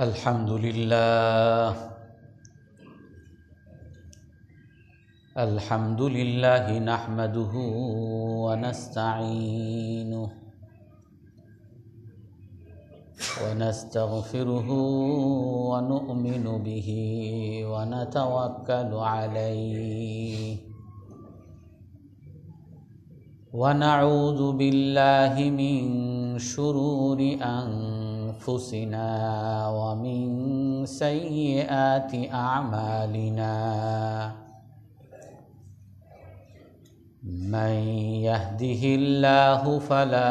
अल्हम्दुलिल्लाह नहमदुहु व नस्तईनुहु व नस्तगफिरुहु व नु'मिनु बिही व नतवक्कलु अलैहि व नऊज़ु बिल्लाहि मिन शुरूरि अनफुसिना व मिन सय्यिआति अअमालिना मन यहदिहिल्लाहु फला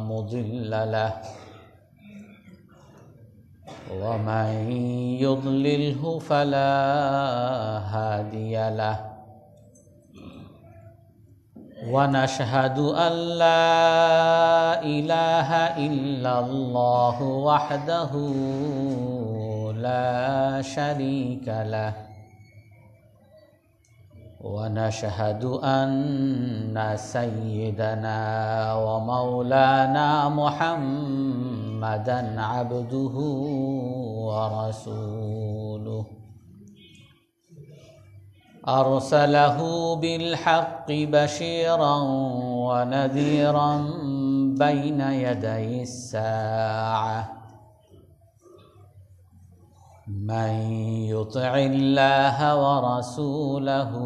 मुदिल्ल लहु व मन युद्लिल्हु फला हादिय लहु व नशहदु अल्ला इलाहा इल्लल्लाहु वहदहु ला शरीका लहु व नशहदु अन्ना सय्यिदना व मौलाना मुहम्मदन अब्दुहु व रसूलुहु अरसलहु बिल्हक्कि बशीरन व नज़ीरन बैन यदैस साअह मन युतिइल्लाह व रसूलहु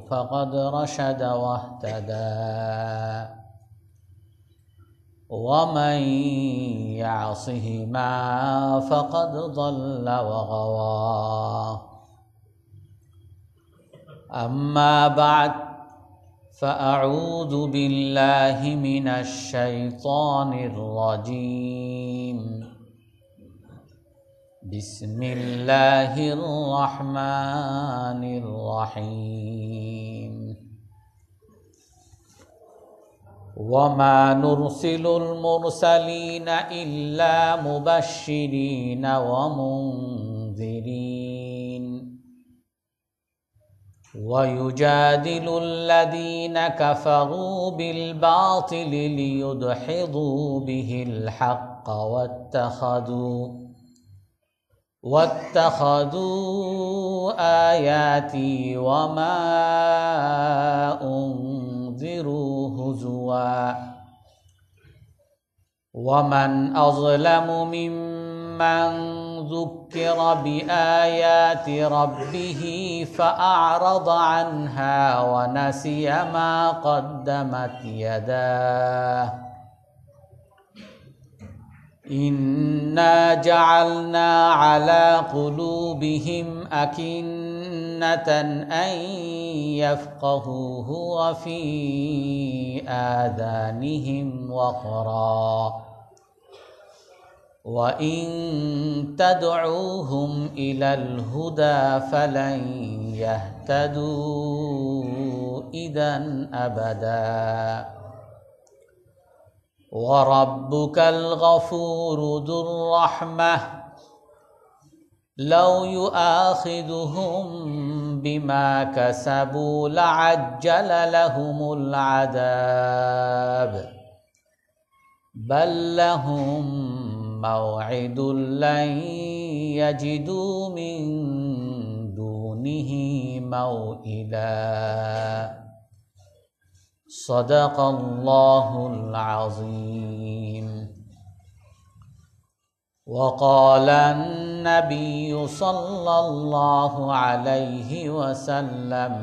फ़क़द रशद वहतदा व मन यअसिहिमा फ़क़द ضल व गवा अम्मा बअद फ़अऊज़ु बिल्लाहि मिनश शैतानिर रजीम बिस्मिल्लाहिर रहमानिर रहीम वमा नुरसिलुल मुरसलीन इल्ला मुबश्शिरीन व मुंज़िरीन वयुजादिलुल्लज़ीन कफ़रू बिल्बातिलि लियुदहिदू बिहिल हक़्क़ वत्तखज़ू आयाती वमा उन्ज़िरू हुज़ुवा वमन अज़लमु मिम्मन ज़ुक्किर बिआयाति रब्बिही फ़अअरज़ अन्हा व नसिय मा क़द्दमत यदाह इन्ना जअलना अला क़ुलूबिहिम अकिन्नतन अन यफ़क़हूहु व फ़ी आज़ानिहिम वक़रा व इन तदऊहुम इलल हुदा फ़लन यहतदू इज़न अबदा व रब्बुकल गफ़ूरु ज़ुर रहमह लौ युआख़िज़ुहुम बिमा कसबू लअज्जल लहुमुल अज़ाब बल लहुम मौइदुन लन यजिदू मिन दूनिही मौइला सदक़ल्लाहुल अज़ीम वक़ालन नबिय्यु सल्लल्लाहु अलैहि वसल्लम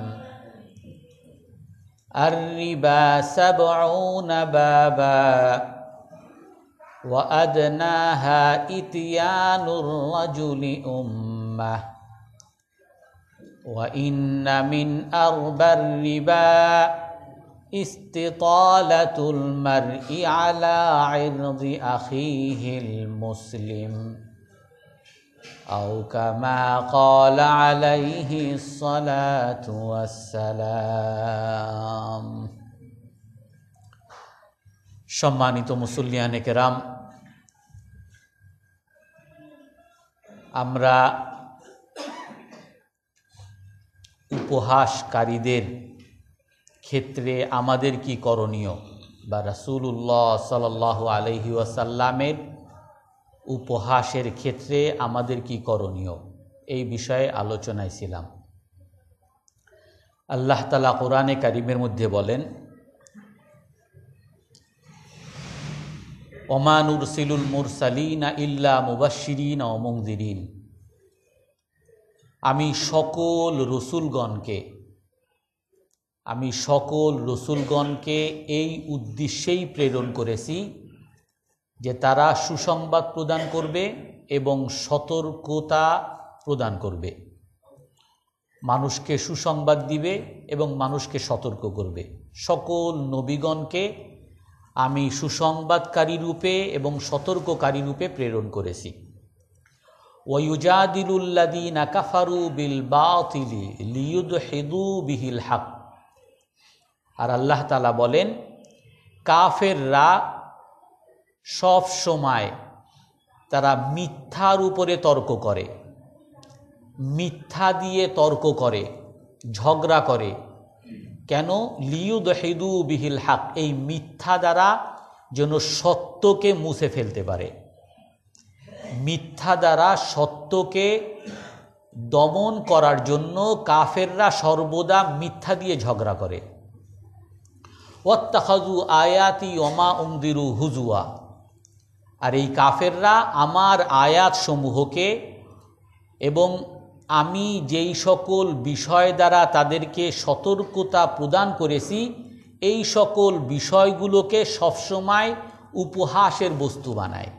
अर्रिबा सबऊन बाबा व अदनाहा इत्यानुर रजुलि उम्मह व इन्न मिन अर्बर रिबा इस्तितालतुल मर्इ अला इर्दि अखीहिल मुस्लिम औ कमा क़ाल अलैहि स्सलातु वस्सलाम। सम्मानित मुसल्लियाने केराम, আমরা উপহাসকারীদের ক্ষেত্রে আমাদের কি করণীয় বা রাসূলুল্লাহ সাল্লাল্লাহু আলাইহি ওয়াসাল্লামের উপহাসের ক্ষেত্রে আমাদের কি করণীয়, এই বিষয়ে আলোচনায় ছিলাম। আল্লাহ তাআলা কোরআনে কারিমের মধ্যে বলেন, ওমা নুরসিলুল মুরসালিনা ইল্লা মুবাশশিরিনা ওয়া মুনযিরিন। আমি সকল রসুলগণকে এই উদ্দেশ্যেই প্রেরণ করেছি যে তারা সুসংবাদ প্রদান করবে এবং সতর্কতা প্রদান করবে, মানুষকে সুসংবাদ দিবে এবং মানুষকে সতর্ক করবে। সকল নবীগণকে আমি সুসংবাদকারী রূপে এবং সতর্ককারী রূপে প্রেরণ করেছি। ওয়ায়ুজাদিলুল্লাযীনা কাফারু বিল বাতিলি লিইউদহিদু বিহিল হক। আর আল্লাহ তাআলা বলেন, কাফেররা সব সময় তারা মিথ্যার উপরে তর্ক করে, মিথ্যা দিয়ে তর্ক করে, ঝগড়া করে। কেন? লিইউদহিদু বিহিল হক, এই মিথ্যা দ্বারা যেন সত্যকে মুছে ফেলতে পারে, মিথ্যা দ্বারা সত্যকে দমন করার জন্য কাফেররা সর্বদা মিথ্যা দিয়ে ঝগড়া করে। ওয়াত্তাখাযু আয়াতি ওমা উনদিরু হুজুয়া। আর এই কাফেররা আমার আয়াত সমূহকে এবং আমি যেই সকল বিষয় দ্বারা তাদেরকে সতর্কতা প্রদান করেছি এই সকল বিষয়গুলোকে সবসময় উপহাসের বস্তু বানায়।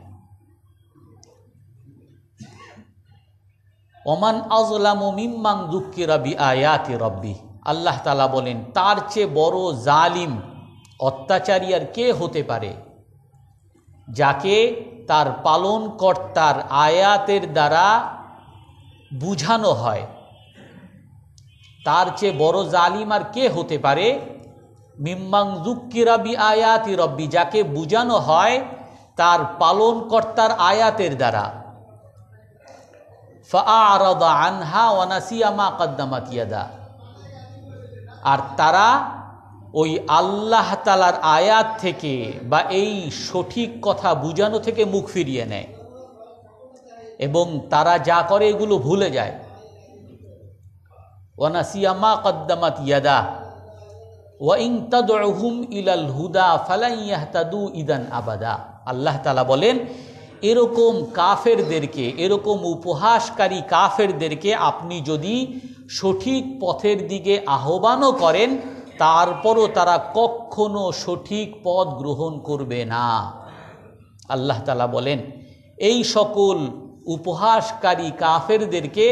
ওমান আযলামু মিম্মান যুক্কিরা বিআয়াতি রাব্বিহ। আল্লাহ তাআলা বলেন, তার চেয়ে বড় জালিম অত্যাচারী আর কে হতে পারে, যাকে তার পালনকর্তার আয়াতের দ্বারা বুঝানো হয়। তার চেয়ে বড় জালিম আর কে হতে পারে? মিম্মান যুক্কিরা বিআয়াতি রাব্বি, যাকে বুঝানো হয় তার পালনকর্তার আয়াতের দ্বারা। ফাআরাদা আনহা ওয়া নাসিয়া মা কদ্দামাত ইয়াদা। আর তারা ওই আল্লাহ তাআলার আয়াত থেকে বা এই সঠিক কথা বুঝানো থেকে মুখ ফিরিয়ে নেয় এবং তারা যা করে এগুলো ভুলে যায়। ওয়া নাসিয়া মা কদ্দামাত ইয়াদা ওয়া ইন তাদউহুম ইলাল হুদা ফালান ইয়াহতাদু ইদান আবাদা। আল্লাহ তাআলা বলেন, এরকম কাফেরদেরকে, এরকম উপহাসকারী কাফেরদেরকে আপনি যদি সঠিক পথের দিকে আহ্বানও করেন, তারপরও তারা কখনো সঠিক পথ গ্রহণ করবে না। আল্লাহ তাআলা বলেন, এই সকল উপহাসকারী কাফেরদেরকে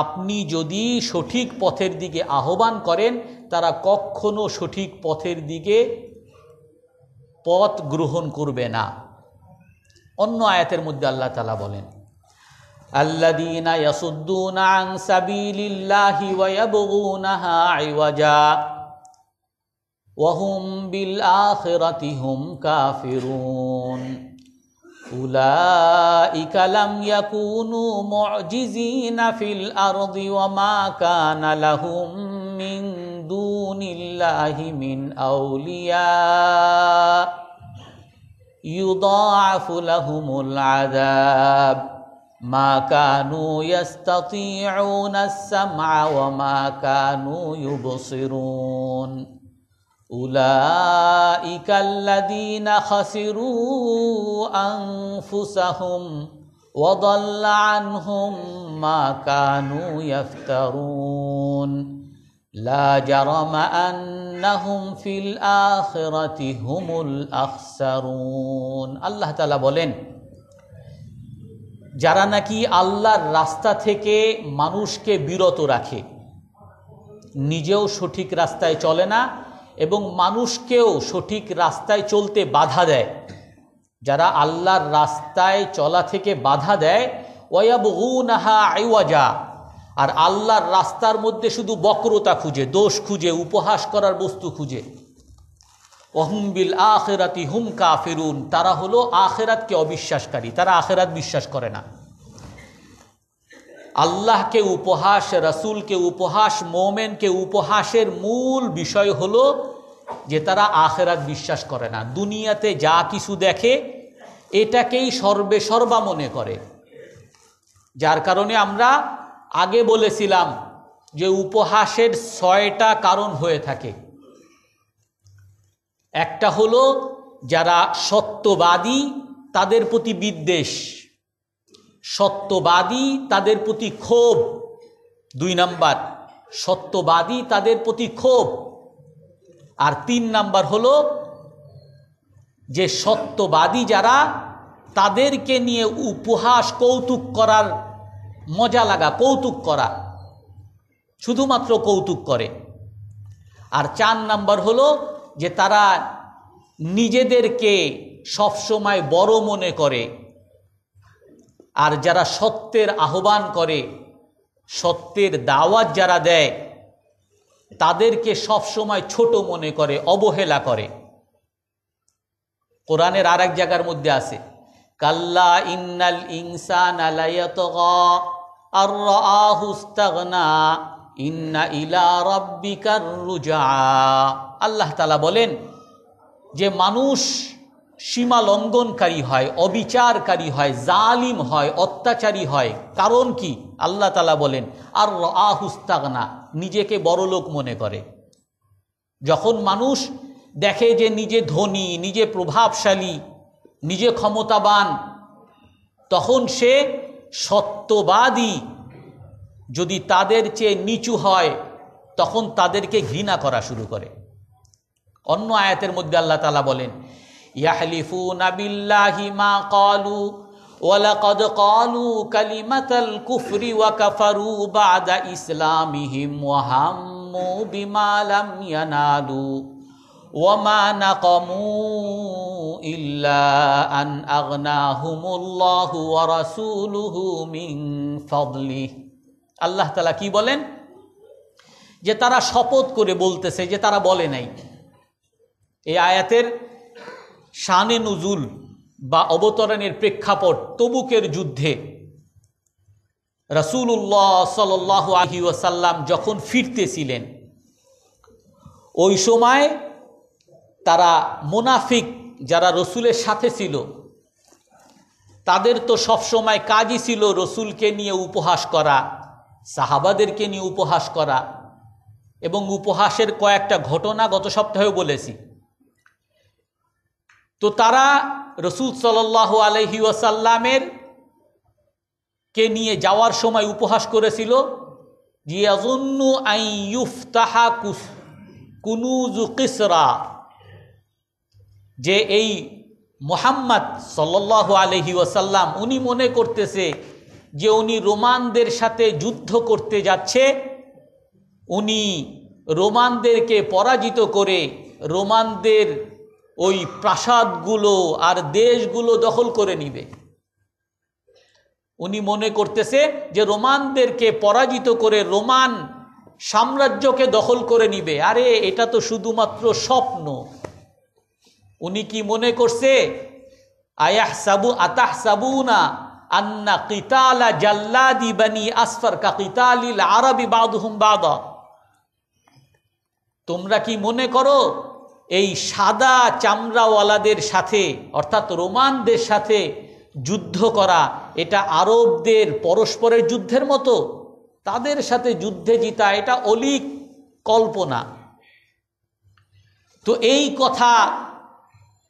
আপনি যদি সঠিক পথের দিকে আহ্বান করেন, তারা কখনো সঠিক পথের দিকে পথ গ্রহণ করবে না। অন্য আয়াতের মধ্যে আল্লাহ তাআলা বলেন, আল্লাযীনা ইয়াসুদ্দুনা আন সাবিলিল্লাহি ওয়া ইয়াবগুনাহা ইওয়াজা ওয়া হুম বিল আখিরাতি হুম কাফিরুন উলাইকা লাম ইয়াকুনু মুজিজিনা ফিল আরদি ওয়া মা কানা লাহুম মিন দুনিল্লাহি মিন আউলিয়া ইউদাআফু লাহুমুল আযাব মা কানু ইস্তাতিউনা আস-সামআ ওয়া মা কানু ইউবসিরুন উলাইকা আল্লাযীনা খাসিরু আনফুসাহুম ওয়া দাল্লা আনহুম মা কানু ইফতারুন লা জারামা আন্নাহুম ফিল আখিরাতি হুমুল আখসারুন। আল্লাহ তাআলা বলেন, যারা নাকি আল্লাহর রাস্তা থেকে মানুষকে বিরত রাখে, নিজেও সঠিক রাস্তায় চলে না এবং মানুষকেও সঠিক রাস্তায় চলতে বাধা দেয়, যারা আল্লাহর রাস্তায় চলা থেকে বাধা দেয়, ওয়ায়াবগুনাহা ইওয়াজা, আর আল্লাহর রাস্তার মধ্যে শুধু বক্রতা খুঁজে, দোষ খুঁজে, উপহাস করার বস্তু খুঁজে। ওহুম বিল আখিরাতি হুম কাফিরুন, তারা হলো আখিরাতকে অবিশ্বাসকারী, তারা আখিরাত বিশ্বাস করে না। আল্লাহকে উপহাস, রাসূলকে উপহাস, মুমিনকে উপহাসের মূল বিষয় হলো যে তারা আখিরাত বিশ্বাস করে না। দুনিয়াতে যা কিছু দেখে এটাকেই সর্বে সর্বা মনে করে, যার কারণে আমরা আগে বলেছিলাম যে উপহাসের 6টা কারণ হয়ে থাকে। একটা হলো যারা সত্যবাদী তাদের প্রতি বিদ্বেষ, সত্যবাদী তাদের প্রতি ক্ষোভ। 2 নাম্বার সত্যবাদী তাদের প্রতি ক্ষোভ। আর 3 নাম্বার হলো যে সত্যবাদী যারা তাদেরকে নিয়ে উপহাস কৌতুক করার মজা লাগা, কৌতুক করা, শুধুমাত্র কৌতুক করে। আর 4 নাম্বার হলো যে তারা নিজেদেরকে সবসময় বড় মনে করে, আর যারা সত্যের আহ্বান করে, সত্যের দাওয়াত যারা দেয়, তাদেরকে সবসময় ছোট মনে করে, অবহেলা করে। কোরআনের আর এক জায়গার মধ্যে আছে, কাল্লা ইন্নাল ইনসানা লায়াতগা আর রাআহু ইসতাগনা ইন্না ইলা রাব্বিকার রুজা। আল্লাহ তাআলা বলেন যে মানুষ সীমা লঙ্ঘনকারী হয়, অবিচারকারী হয়, জালিম হয়, অত্যাচারী হয়। কারণ কি? আল্লাহ তাআলা বলেন আর রাআহু ইসতাগনা, নিজেকে বড়লোক মনে করে। যখন মানুষ দেখে যে নিজে ধনী, নিজে প্রভাবশালী, নিজে ক্ষমতাবান, তখন সে সত্যবাদী যদি তাদের চেয়ে নিচু হয় তখন তাদেরকে ঘৃণা করা শুরু করে। অন্য আয়াতের মধ্যে আল্লাহ তাআলা বলেন ইয়াহলিফুনা বিল্লাহি মা ক্বালু ওয়া লাকাদ ক্বালু কালিমাতাল কুফরি ওয়া কাফারু বা'দা ইসলামিহিম ওয়া হাম্মু বিমা লাম ইয়ানালু ওয়া মা নাকামু ইল্লা আন আগনাহুমুল্লাহু ওয়া রাসূলুহু মিন ফাদলিহি। আল্লাহ তাআলা কি বলেন? যে তারা শপথ করে বলতেছে যে তারা বলে নাই। এই আয়াতের শানে নুজুল বা অবতরণের প্রেক্ষাপট তবুকের যুদ্ধে রাসূলুল্লাহ সাল্লাল্লাহু আলাইহি ওয়াসাল্লাম যখন ফিরতেছিলেন, ওই সময় তারা মুনাফিক যারা রসুলের সাথে ছিল, তাদের তো সব সময় কাজই ছিল রসুলকে নিয়ে উপহাস করা, সাহাবাদেরকে নিয়ে উপহাস করা। এবং উপহাসের কয়েকটা ঘটনা গত সপ্তাহেও বলেছি। তো তারা রসুল সাল্লাল্লাহু আলাইহি ওয়াসাল্লামের কে নিয়ে যাওয়ার সময় উপহাস করেছিল যে ইয়াযুন্নু আন ইফতাহা কুনুজু কিসরা, যে এই মুহাম্মদ সাল্লাল্লাহু আলাইহি ওয়াসাল্লাম উনি মনে করতেছে যে উনি রোমানদের সাথে যুদ্ধ করতে যাচ্ছে, উনি রোমানদেরকে পরাজিত করে রোমানদের ওই প্রাসাদগুলো আর দেশগুলো দখল করে নিবে। উনি মনে করতেছে যে রোমানদেরকে পরাজিত করে রোমান সাম্রাজ্যকে দখল করে নিবে। আরে এটা তো শুধুমাত্র স্বপ্ন। উনি কি মনে করছে আতাহসাবুনা আন্না কিতালা জাল্লাদি বানি আসফার কা কিতালিল আরবি বাদুহুম বাদা, তোমরা কি মনে করো এই সাদা চামড়াওয়ালাদের সাথে অর্থাৎ রোমানদের সাথে যুদ্ধ করা এটা আরবদের পরস্পরের যুদ্ধের মতো? তাদের সাথে যুদ্ধে জিতা এটা অলীক কল্পনা। তো এই কথা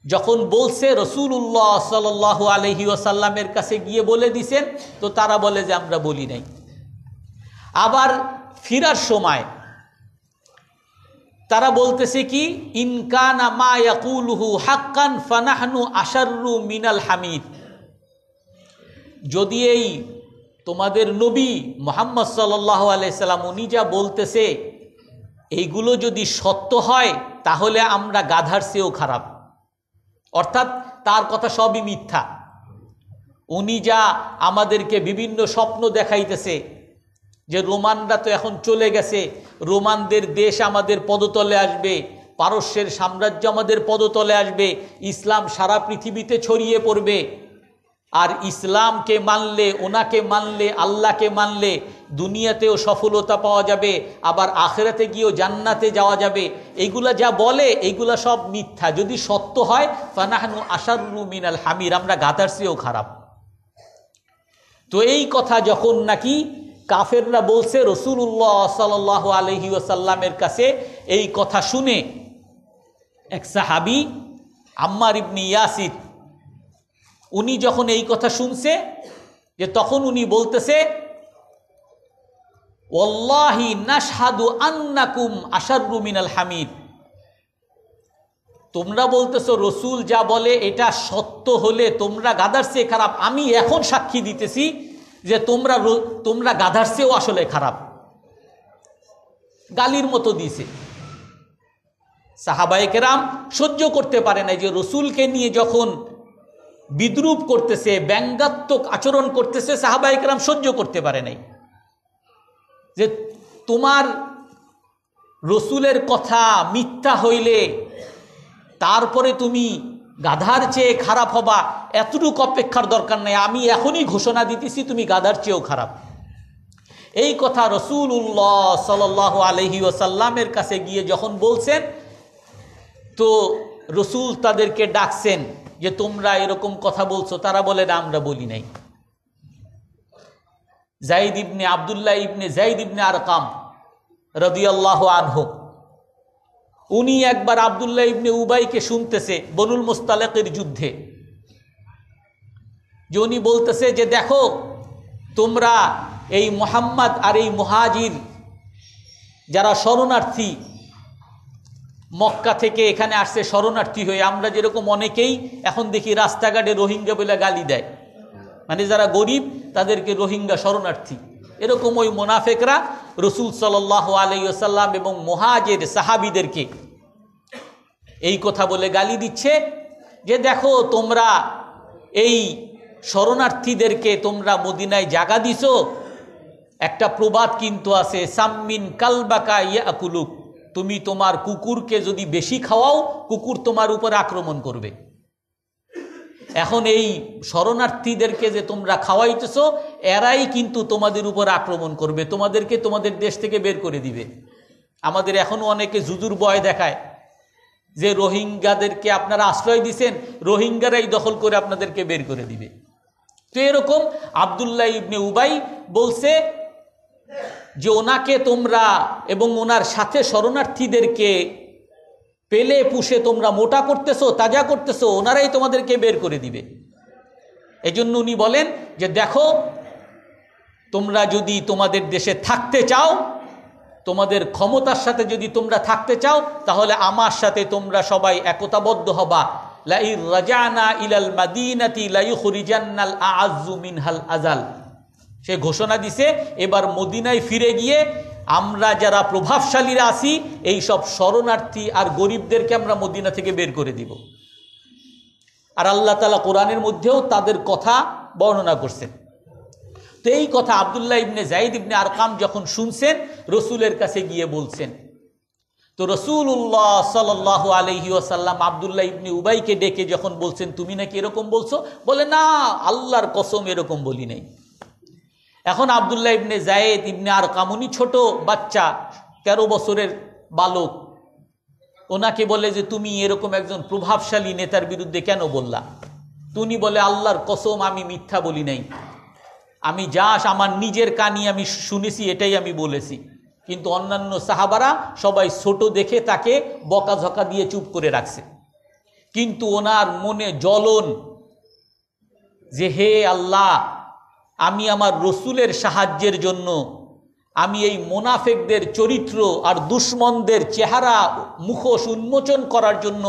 যখন বলছে রাসূলুল্লাহ সাল্লাল্লাহু আলাইহি ওয়াসাল্লামের কাছে গিয়ে বলে দিছেন, তো তারা বলে যে আমরা বলি নাই। আবার ফিরার সময় তারা বলতেছে কি ইনকানা মা ইয়াকুলুহু হাক্কান ফানাহনু আশাররু মিনাল হামিদ, যদি এই তোমাদের নবী মুহাম্মদ সাল্লাল্লাহু আলাইহি সাল্লাম উনি যা বলতেছে এইগুলো যদি সত্য হয় তাহলে আমরা গাধার চেয়েও খারাপ। অর্থাৎ তার কথা সবই মিথ্যা। উনি যা আমাদেরকে বিভিন্ন স্বপ্ন দেখাইতেছে যে রোমানরা তো এখন চলে গেছে, রোমানদের দেশ আমাদের পদতলে আসবে, পারস্যের সাম্রাজ্য আমাদের পদতলে আসবে, ইসলাম সারা পৃথিবীতে ছড়িয়ে পড়বে, আর ইসলামকে মানলে, ওনাকে মানলে, আল্লাহকে মানলে দুনিয়াতেও সফলতা পাওয়া যাবে, আবার আখিরাতে গিয়েও জান্নাতে যাওয়া যাবে, এইগুলা যা বলে এইগুলা সব মিথ্যা। যদি সত্য হয় ফানাহনু আশাররু মিনাল হামির, আমরা গাধার চেয়েও খারাপ। তো এই কথা যখন নাকি কাফেররা বলছে, রাসূলুল্লাহ সাল্লাল্লাহু আলাইহি ওয়াসাল্লামের কাছে এই কথা শুনে এক সাহাবী আম্মার ইবনে ইয়াসির, উনি যখন এই কথা শুনছে, যে তখন উনি বলতেছে, ওয়াল্লাহি নাশহাদু আন্নাকুম আশাররু মিনাল হামিদ, তোমরা বলতেছো রসুল যা বলে এটা সত্য হলে তোমরা গাধার চেয়ে খারাপ। আমি এখন সাক্ষী দিতেছি যে তোমরা গাধার চেয়েও আসলে খারাপ। গালির মতো দিছে। সাহাবায়ে কেরাম সহ্য করতে পারে না যে রসুলকে নিয়ে যখন বিদ্রূপ করতেছে, ব্যঙ্গাত্মক আচরণ করতেছে, সাহাবায়ে কেরাম সহ্য করতে পারে নাই। যে তোমার রসুলের কথা মিথ্যা হইলে তারপরে তুমি গাধার চেয়ে খারাপ হবা, এতটুকু অপেক্ষার দরকার নেই, আমি এখনই ঘোষণা দিতেছি তুমি গাধার চেয়েও খারাপ। এই কথা রাসূলুল্লাহ সাল্লাল্লাহু আলাইহি ওয়াসাল্লামের কাছে গিয়ে যখন বলছেন, তো রসুল তাদেরকে ডাকছেন যে তোমরা এরকম কথা বলছো। তারা বলে না, আমরা বলি নাই। যায়েদ ইবনে আব্দুল্লাহ ইবনে যায়েদ ইবনে আরকাম রাদিয়াল্লাহু আনহু, উনি একবার আব্দুল্লাহ ইবনে উবাইকে শুনতেছে বনুল মুস্তালিকের যুদ্ধে, যে উনি বলতেছে যে দেখো তোমরা এই মুহাম্মদ আর এই মুহাজির যারা শরণার্থী, মক্কা থেকে এখানে আসছে শরণার্থী হয়ে, আমরা যেরকম অনেকেই এখন দেখি রাস্তাঘাটে রোহিঙ্গা বলে গালি দেয়, মানে যারা গরিব তাদেরকে রোহিঙ্গা শরণার্থী, এরকম ওই মুনাফিকরা রাসূল সাল্লাল্লাহু আলাইহি ওয়াসাল্লাম এবং মুহাজির সাহাবীদেরকে এই কথা বলে গালি দিচ্ছে যে দেখো তোমরা এই শরণার্থীদেরকে তোমরা মদিনায় জায়গা দিছো। একটা প্রবাদ কিন্তু আছে, সাম্মিন কালবাকা ইয়াকুলুক, তুমি তোমার কুকুরকে যদি বেশি খাওয়াও কুকুর তোমার উপর আক্রমণ করবে। এখন এই শরণার্থীদেরকে যে তোমরা খাওয়াইতেছো, এরাই কিন্তু তোমাদের উপর আক্রমণ করবে, তোমাদেরকে তোমাদের দেশ থেকে বের করে দিবে। আমাদের এখনো অনেকে জুজুর ভয় দেখায় যে রোহিঙ্গাদেরকে আপনারা আশ্রয় দিছেন, রোহিঙ্গারাই দখল করে আপনাদেরকে বের করে দিবে। তো এরকম আব্দুল্লাহ ইবনে উবাই বলছে যে ওনাকে তোমরা এবং ওনার সাথে শরণার্থীদেরকে পেলে পুষে তোমরা মোটা করতেছো, তাজা করতেছো, ওনারাই তোমাদেরকে বের করে দিবে। এজন্য উনি বলেন যে দেখো তোমরা যদি তোমাদের দেশে থাকতে চাও, তোমাদের ক্ষমতার সাথে যদি তোমরা থাকতে চাও, তাহলে আমার সাথে তোমরা সবাই একতাবদ্ধ হবা। লাইর রাজানা ইলাল মাদিনাতি লাইখরিজান্নাল আ'আজ্জু মিনহাল আযাল, সে ঘোষণা দিছে এবার মদিনায় ফিরে গিয়ে আমরা যারা প্রভাবশালীরা আছি এই সব শরণার্থী আর গরিবদেরকে আমরা মদিনা থেকে বের করে দিব। আর আল্লাহ তাআলা কোরআনের মধ্যেও তাদের কথা বর্ণনা করছেন। তো এই কথা আব্দুল্লাহ ইবনে যায়েদ ইবনে আরকাম যখন শুনছেন, রসুলের কাছে গিয়ে বলছেন। তো রাসূলুল্লাহ সাল্লাল্লাহু আলাইহি ওয়াসাল্লাম আব্দুল্লাহ ইবনে উবাইকে ডেকে যখন বলছেন তুমি নাকি এরকম বলছো, বলে না আল্লাহর কসম এরকম বলি নাই। এখন আব্দুল্লাহ ইবনে যায়েদ ইবনে আরকাম, উনি ছোট বাচ্চা, 13 বছরের বালক, ওনাকে বলে যে তুমি এরকম একজন প্রভাবশালী নেতার বিরুদ্ধে কেন বললা? তুমি বলে আল্লাহর কসম আমি মিথ্যা বলি নাই, আমি যা আমার নিজের কানে আমি শুনেছি এটাই আমি বলেছি। কিন্তু অন্যান্য সাহাবারা সবাই ছোট দেখে তাকে বকাঝকা দিয়ে চুপ করে রাখছে। কিন্তু ওনার মনে জ্বলন যে হে আল্লাহ, আমি আমার রসুলের সাহায্যের জন্য, আমি এই মুনাফিকদের চরিত্র আর দুশমনদের চেহারা মুখোশ উন্মোচন করার জন্য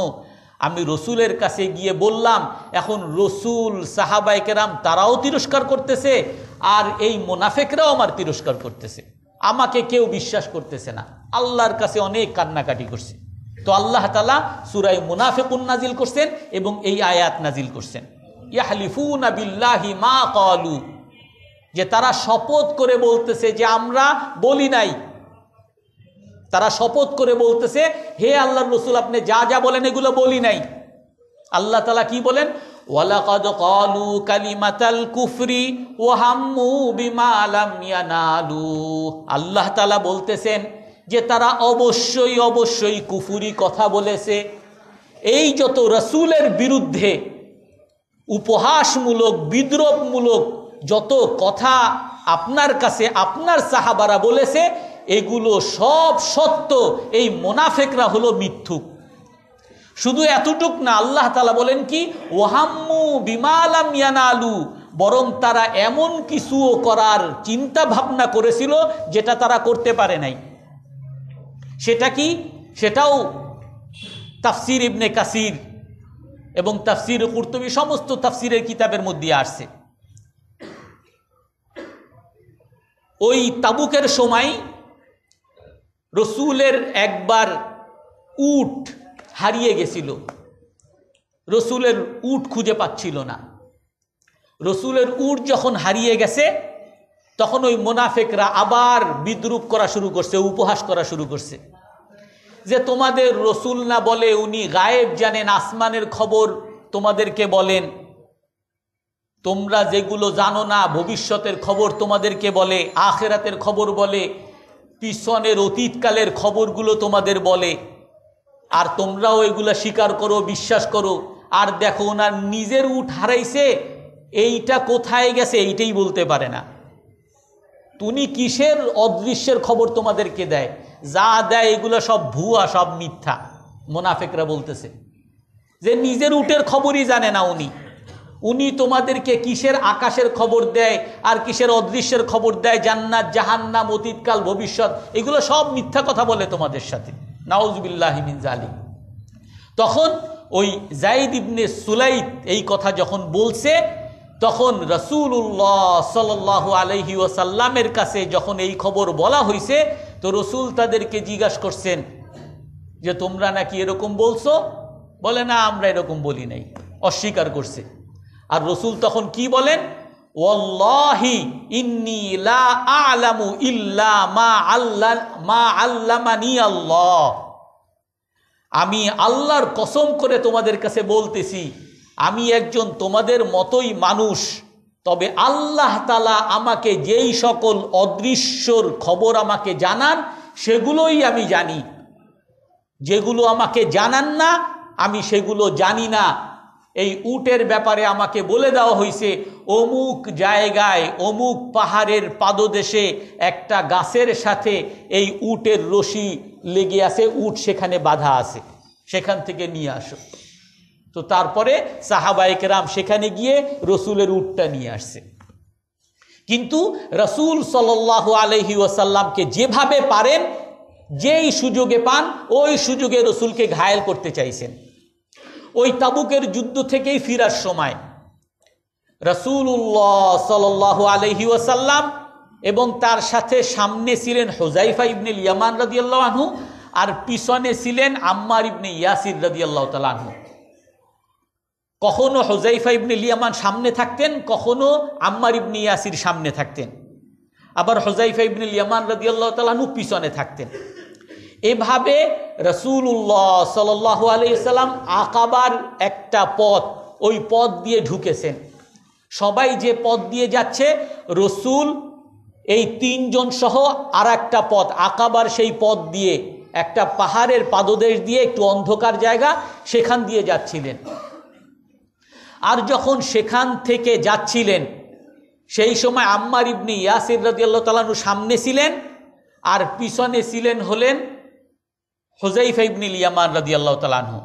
আমি রসুলের কাছে গিয়ে বললাম। এখন রসুল, সাহাবায়ে কেরাম তারাও তিরস্কার করতেছে, আর এই মুনাফিকরাও আমার তিরস্কার করতেছে, আমাকে কেউ বিশ্বাস করতেছে না। আল্লাহর কাছে অনেক কান্নাকাটি করছে। তো আল্লাহ তাআলা সূরা মুনাফিকুন নাজিল করছেন এবং এই আয়াত নাজিল করছেন, ইয়াহলিফুনা বিল্লাহি মা ক্বালু, যে তারা শপথ করে বলতেছে যে আমরা বলি নাই। তারা শপথ করে বলতেছে হে আল্লাহর রসুল আপনি যা যা বলেন এগুলো বলি নাই। আল্লাহ তাআলা কি বলেন? ওয়ালাকাদ ক্বালু কালিমাতাল কুফরি ওয়া হাম্মু বিমা লাম ইয়ানালু। আল্লাহ তাআলা বলতেছেন যে তারা অবশ্যই অবশ্যই কুফরি কথা বলেছে। এই যত রাসূলের বিরুদ্ধে উপহাসমূলক বিদ্রূপমূলক যত কথা আপনার কাছে আপনার সাহাবারা বলেছে, এগুলো সব সত্য। এই মুনাফিকরা হলো মিথ্যুক। শুধু এতটুক না, আল্লাহ তাআলা বলেন কি, ওয়াহাম্মু বিমা লাম ইয়ানালু, বরং তারা এমন কিছুও করার চিন্তা ভাবনা করেছিল যেটা তারা করতে পারে নাই। সেটা কি? সেটাও তাফসির ইবনে কাসির এবং তাফসির কুরতুবী সমস্ত তাফসিরের কিতাবের মধ্যে আসছে। ওই তাবুকের সময় রসুলের একবার উট হারিয়ে গেছিল। রসুলের উট খুঁজে পাচ্ছিল না। রসুলের উট যখন হারিয়ে গেছে, তখন ওই মুনাফিকরা আবার বিদ্রূপ করা শুরু করছে, উপহাস করা শুরু করছে যে তোমাদের রসুল না বলে উনি গায়েব জানেন, আসমানের খবর তোমাদেরকে বলেন, তোমরা যেগুলো জানো না ভবিষ্যতের খবর তোমাদেরকে বলে, আখিরাতের খবর বলে, পিছনের অতীতকালের খবরগুলো তোমাদের বলে, আর তোমরাও এগুলা স্বীকার করো, বিশ্বাস করো। আর দেখো ওনার নিজের উট হারাইছে, এইটা কোথায় গেছে এইটাই বলতে পারে না। তুমি কিসের অদৃশ্যের খবর তোমাদেরকে দেয়? যা দেয় এগুলো সব ভুয়া, সব মিথ্যা। মুনাফিকরা বলতেছে যে নিজের উটের খবরই জানে না উনি তোমাদেরকে কিসের আকাশের খবর দেয় আর কিসের অদৃশ্যের খবর দেয়? জান্নাত, জাহান্নাম, অতীতকাল, ভবিষ্যৎ, এগুলো সব মিথ্যা কথা বলে তোমাদের সাথে। নাউজুবিল্লাহি মিন যালিক। তখন ওই যায়েদ ইবনে সুলাইত এই কথা যখন বলছে, তখন রাসূলুল্লাহ সাল্লাল্লাহু আলাইহি ওয়াসাল্লামের কাছে যখন এই খবর বলা হয়েছে, তো রসুল তাদেরকে জিজ্ঞাসা করছেন যে তোমরা নাকি এরকম বলছো? বলে না, আমরা এরকম বলি নাই, অস্বীকার করছে। আর রসুল তখন কি বলেন? ওয়াল্লাহি ইন্নী লা আ'লামু ইল্লা মা আল্লামানি আল্লাহ। আমি আল্লাহর কসম করে তোমাদের কাছে বলতেছি, আমি একজন তোমাদের মতোই মানুষ, তবে আল্লাহ তাআলা আমাকে যেই সকল অদৃশ্যর খবর আমাকে জানান সেগুলোই আমি জানি। যেগুলো আমাকে জানান না আমি সেগুলো জানি না। এই উটের ব্যাপারে আমাকে বলে দেওয়া হয়েছে অমুক জায়গায় অমুক পাহাড়ের পাদদেশে একটা গাছের সাথে এই উটের রশি লেগে আছে, উট সেখানে বাঁধা আছে, সেখান থেকে নিয়ে আসো। তো তারপরে সাহাবায়ে কেরাম সেখানে গিয়ে রসুলের উটটা নিয়ে আসছে। কিন্তু রসুল সাল্লাল্লাহু আলাইহি ওয়াসাল্লামকে যেভাবে পারেন, যেই সুযোগে পান ওই সুযোগে রসুলকে ঘায়েল করতে চাইছেন। ওই তাবুকের যুদ্ধ থেকেই ফিরার সময় রাসূলুল্লাহ সাল্লাল্লাহু আলাইহি ওয়াসাল্লাম এবং তার সাথে সামনে ছিলেন হুযায়ফা ইবনে ইয়ামান রাদিয়াল্লাহু আনহু, আর পিছনে ছিলেন আম্মার ইবনে ইয়াসির রাদিয়াল্লাহু তাআলা আনহু। কখনো হুযায়ফা ইবনে ইয়ামান সামনে থাকতেন, কখনো আম্মার ইবনে ইয়াসির সামনে থাকতেন, আবার হুযায়ফা ইবনে ইয়ামান রাদিয়াল্লাহু তাআলা আনহু পিছনে থাকতেন। এভাবে রাসূলুল্লাহ সাল্লাল্লাহু আলাইহি ওয়াসাল্লাম আকাবার একটা পথ, ওই পথ দিয়ে ঢুকেছেন। সবাই যে পথ দিয়ে যাচ্ছে, রসুল এই তিনজন সহ আর একটা পথ, আকাবার সেই পথ দিয়ে, একটা পাহাড়ের পাদদেশ দিয়ে, একটু অন্ধকার জায়গা, সেখান দিয়ে যাচ্ছিলেন। আর যখন সেখান থেকে যাচ্ছিলেন, সেই সময় আম্মার ইবনে ইয়াসির রাদিয়াল্লাহু তাআলা আনহু সামনে ছিলেন, আর পিছনে ছিলেন হলেন হুযায়ফা ইবনে ইয়ামান রাদিয়াল্লাহু তাআলা আনহু।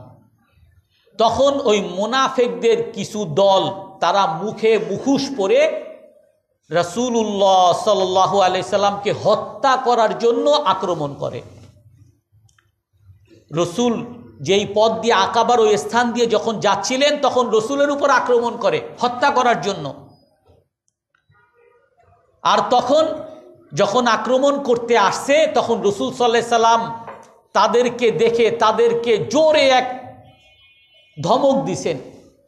তখন ওই মুনাফিকদের কিছু দল, তারা মুখে মুখোশ পরে রাসূলুল্লাহ সাল্লাল্লাহু আলাইহি সাল্লামকে হত্যা করার জন্য আক্রমণ করে। রসুল যেই পথ দিয়ে আকাবার ওই স্থান দিয়ে যখন যাচ্ছিলেন, তখন রসুলের উপর আক্রমণ করে হত্যা করার জন্য। আর তখন যখন আক্রমণ করতে আসছে, তখন রসুল সাল্লাল্লাহু আলাইহি সাল্লাম তাদেরকে দেখে তাদেরকে জোরে এক ধমক দিছেন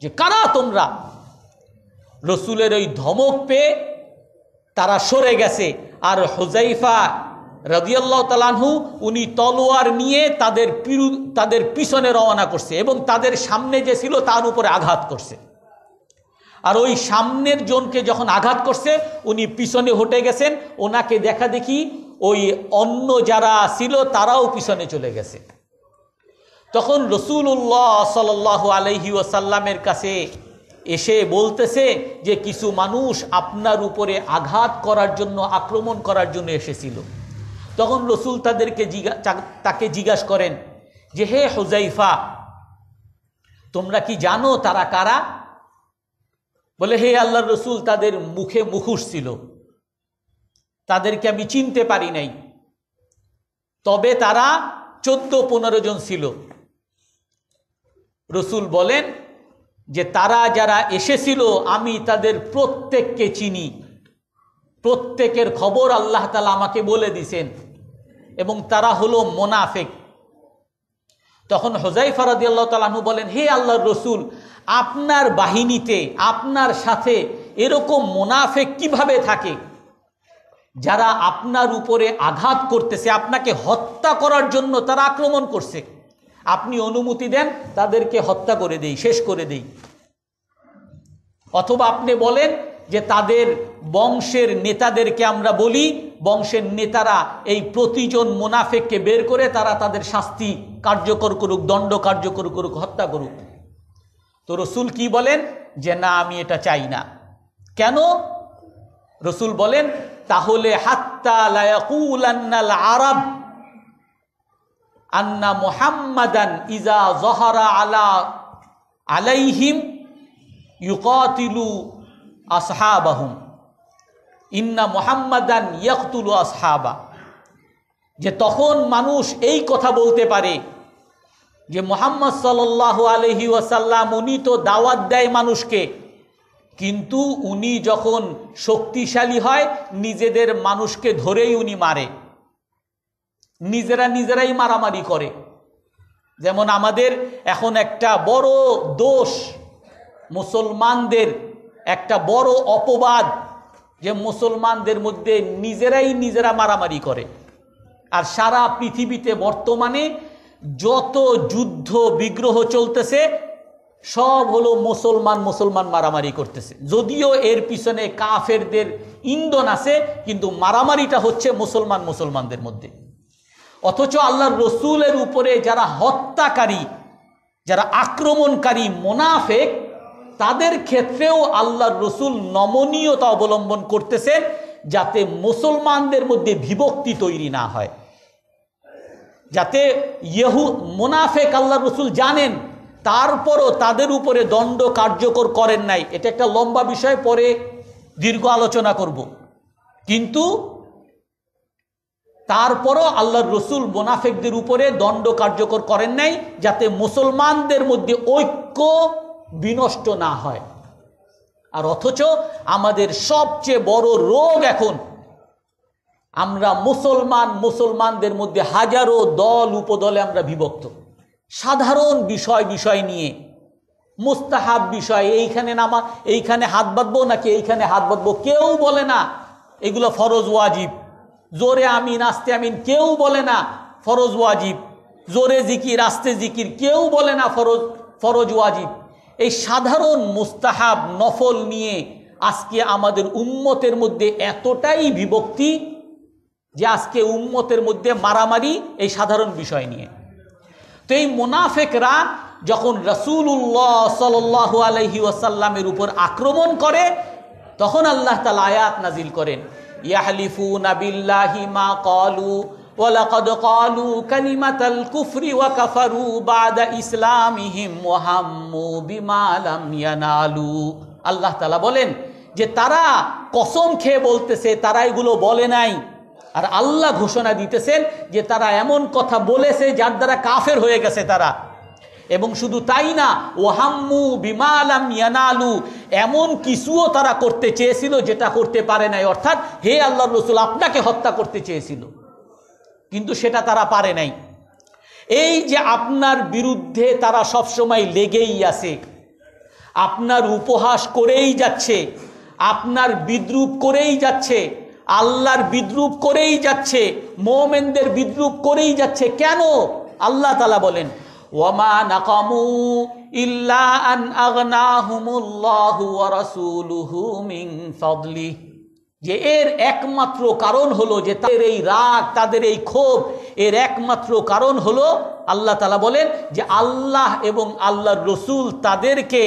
যে কারা তোমরা। রসুলের ওই ধমক পেয়ে তারা সরে গেছে, আর হুযায়ফা রাদিয়াল্লাহু তাআলা আনহু উনি তলোয়ার নিয়ে তাদের পিছনে রওনা করছে এবং তাদের সামনে যে ছিল তার উপরে আঘাত করছে। আর ওই সামনের জনকে যখন আঘাত করছে উনি পিছনে হটে গেছেন, ওনাকে দেখা দেখি ওই অন্য যারা ছিল তারাও পিছনে চলে গেছে। তখন রাসূলুল্লাহ সাল্লাল্লাহু আলাইহি ওয়াসাল্লামের কাছে এসে বলতেছে যে কিছু মানুষ আপনার উপরে আঘাত করার জন্য, আক্রমণ করার জন্য এসেছিল। তখন রাসূল তাকে জিজ্ঞাসা করেন যে হে হুযাইফা, তোমরা কি জানো তারা কারা? বলে হে আল্লাহর রাসূল, তাদের মুখে মুখোশ ছিল, তাদেরকে আমি চিনতে পারি নাই, তবে তারা 14-15 জন ছিল। রাসূল বলেন যে তারা যারা এসেছিল আমি তাদের প্রত্যেককে চিনি, প্রত্যেকের খবর আল্লাহ তাআলা আমাকে বলে দিয়েছেন, এবং তারা হলো মুনাফিক। তখন হুযায়ফা রাদিয়াল্লাহু তাআলা আনহু বলেন, হে আল্লাহর রাসূল, আপনার বাহিনীতে, আপনার সাথে এরকম মুনাফিক কিভাবে থাকে যারা আপনার উপরে আঘাত করতেছে, আপনাকে হত্যা করার জন্য তারা আক্রমণ করছে, আপনি অনুমতি দেন তাদেরকে হত্যা করে দেই, শেষ করে দেই, অথবা আপনি বলেন যে তাদের বংশের নেতাদেরকে আমরা বলি, বংশের নেতারা এই প্রতিজন মুনাফিককে বের করে তারা তাদের শাস্তি কার্যকর করুক, দণ্ড কার্যকর করুক, হত্যা করুক। তো রাসূল কি বলেন যে না, আমি এটা চাই না। কেন? রাসূল বলেন তাহলে হাত্তা লা ইয়াকুলান্নাল আরব আন্না মুহাম্মাদান ইজা যাহারা আলাইহিম ইউকাতিলু আসহাবাহুম ইন্না মুহাম্মাদান ইয়াকতুলু আসহাবা। যে তখন মানুষ এই কথা বলতে পারে যে মুহাম্মদ সাল্লাল্লাহু আলাইহি ওয়াসাল্লাম উনি তো দাওয়াত দেয় মানুষকে, কিন্তু উনি যখন শক্তিশালী হয় নিজেদের মানুষকে ধরেই উনি মারে, নিজেরাই মারামারি করে। যেমন আমাদের এখন একটা বড় দোষ, মুসলমানদের একটা বড় অপবাদ যে মুসলমানদের মধ্যে নিজেরা মারামারি করে। আর সারা পৃথিবীতে বর্তমানে যত যুদ্ধ বিগ্রহ চলতেছে সব হলো মুসলমান মারামারি করতেছে, যদিও এর পিছনে কাফেরদের ইন্ধন আছে, কিন্তু মারামারিটা হচ্ছে মুসলমানদের মধ্যে। অথচ আল্লাহর রসুলের উপরে যারা হত্যাকারী, যারা আক্রমণকারী মুনাফিক, তাদের ক্ষেত্রেও আল্লাহর রসুল নমনীয়তা অবলম্বন করতেছেন যাতে মুসলমানদের মধ্যে বিভক্তি তৈরি না হয়, যাতে মুনাফিক আল্লাহর রসুল জানেন, তারপরও তাদের উপরে দণ্ড কার্যকর করেন নাই। এটা একটা লম্বা বিষয়, পরে দীর্ঘ আলোচনা করব। কিন্তু তারপরও আল্লাহর রসুল মুনাফিকদের উপরে দণ্ড কার্যকর করেন নাই যাতে মুসলমানদের মধ্যে ঐক্য বিনষ্ট না হয়। আর অথচ আমাদের সবচেয়ে বড় রোগ এখন, আমরা মুসলমানদের মধ্যে হাজারো দল উপদলে আমরা বিভক্ত। সাধারণ বিষয় নিয়ে, মুস্তাহাব বিষয়, এইখানে হাত বাঁধবো নাকি এইখানে হাত বাঁধবো, কেউ বলে না এগুলো ফরজ ওয়াজিব। জোরে আমিন আস্তে আমিন কেউ বলে না ফরজ ওয়াজিব, জোরে জিকির আস্তে জিকির কেউ বলে না ফরজ ওয়াজিব। এই সাধারণ মুস্তাহাব নফল নিয়ে আজকে আমাদের উম্মতের মধ্যে এতটাই বিভক্তি যে আজকে উম্মতের মধ্যে মারামারি এই সাধারণ বিষয় নিয়ে। তো এই মুনাফিকরা যখন রাসূলুল্লাহ সাল্লাল্লাহু আলাইহি ওয়াসাল্লামের উপর আক্রমণ করে, তখন আল্লাহ তাআলা আয়াত নাজিল করেন, ইয়াহলিফুনা বিল্লাহি মা ক্বালু ওয়া লাকাদ ক্বালু কালিমাতাল কুফরি ওয়া কাফারু বাদা ইসলামিহিম ওয়া হাম্মু বিমা লাম ইয়ানালু। আল্লাহ তাআলা বলেন যে তারা কসম খেয়ে বলতেছে তারা এগুলো বলে নাই, আর আল্লাহ ঘোষণা দিতেছেন যে তারা এমন কথা বলেছে যার দ্বারা কাফের হয়ে গেছে তারা। এবং শুধু তাই না, ওয়াহাম্মু বিমা লাম ইয়ানালু, এমন কিছুও তারা করতে চেয়েছিল যেটা করতে পারে নাই। অর্থাৎ হে আল্লাহর রাসূল, আপনাকে হত্যা করতে চেয়েছিল কিন্তু সেটা তারা পারে নাই। এই যে আপনার বিরুদ্ধে তারা সবসময় লেগেই আছে, আপনার উপহাস করেই যাচ্ছে, আপনার বিদ্রূপ করেই যাচ্ছে, আল্লাহর বিদ্রূপ করেই যাচ্ছে, মুমিনদের বিদ্রূপ করেই যাচ্ছে। কেন? আল্লাহ তাআলা বলেন, ওয়ামা নাকামু ইল্লা আন আগনাহুমুল্লাহু ওয়া রাসূলুহু মিন ফাদলি, যে এর একমাত্র কারণ হলো যে তাদের এই রাগ, তাদের এই ক্ষোভ, এর একমাত্র কারণ হলো আল্লাহ তাআলা বলেন যে আল্লাহ এবং আল্লাহর রসুল তাদেরকে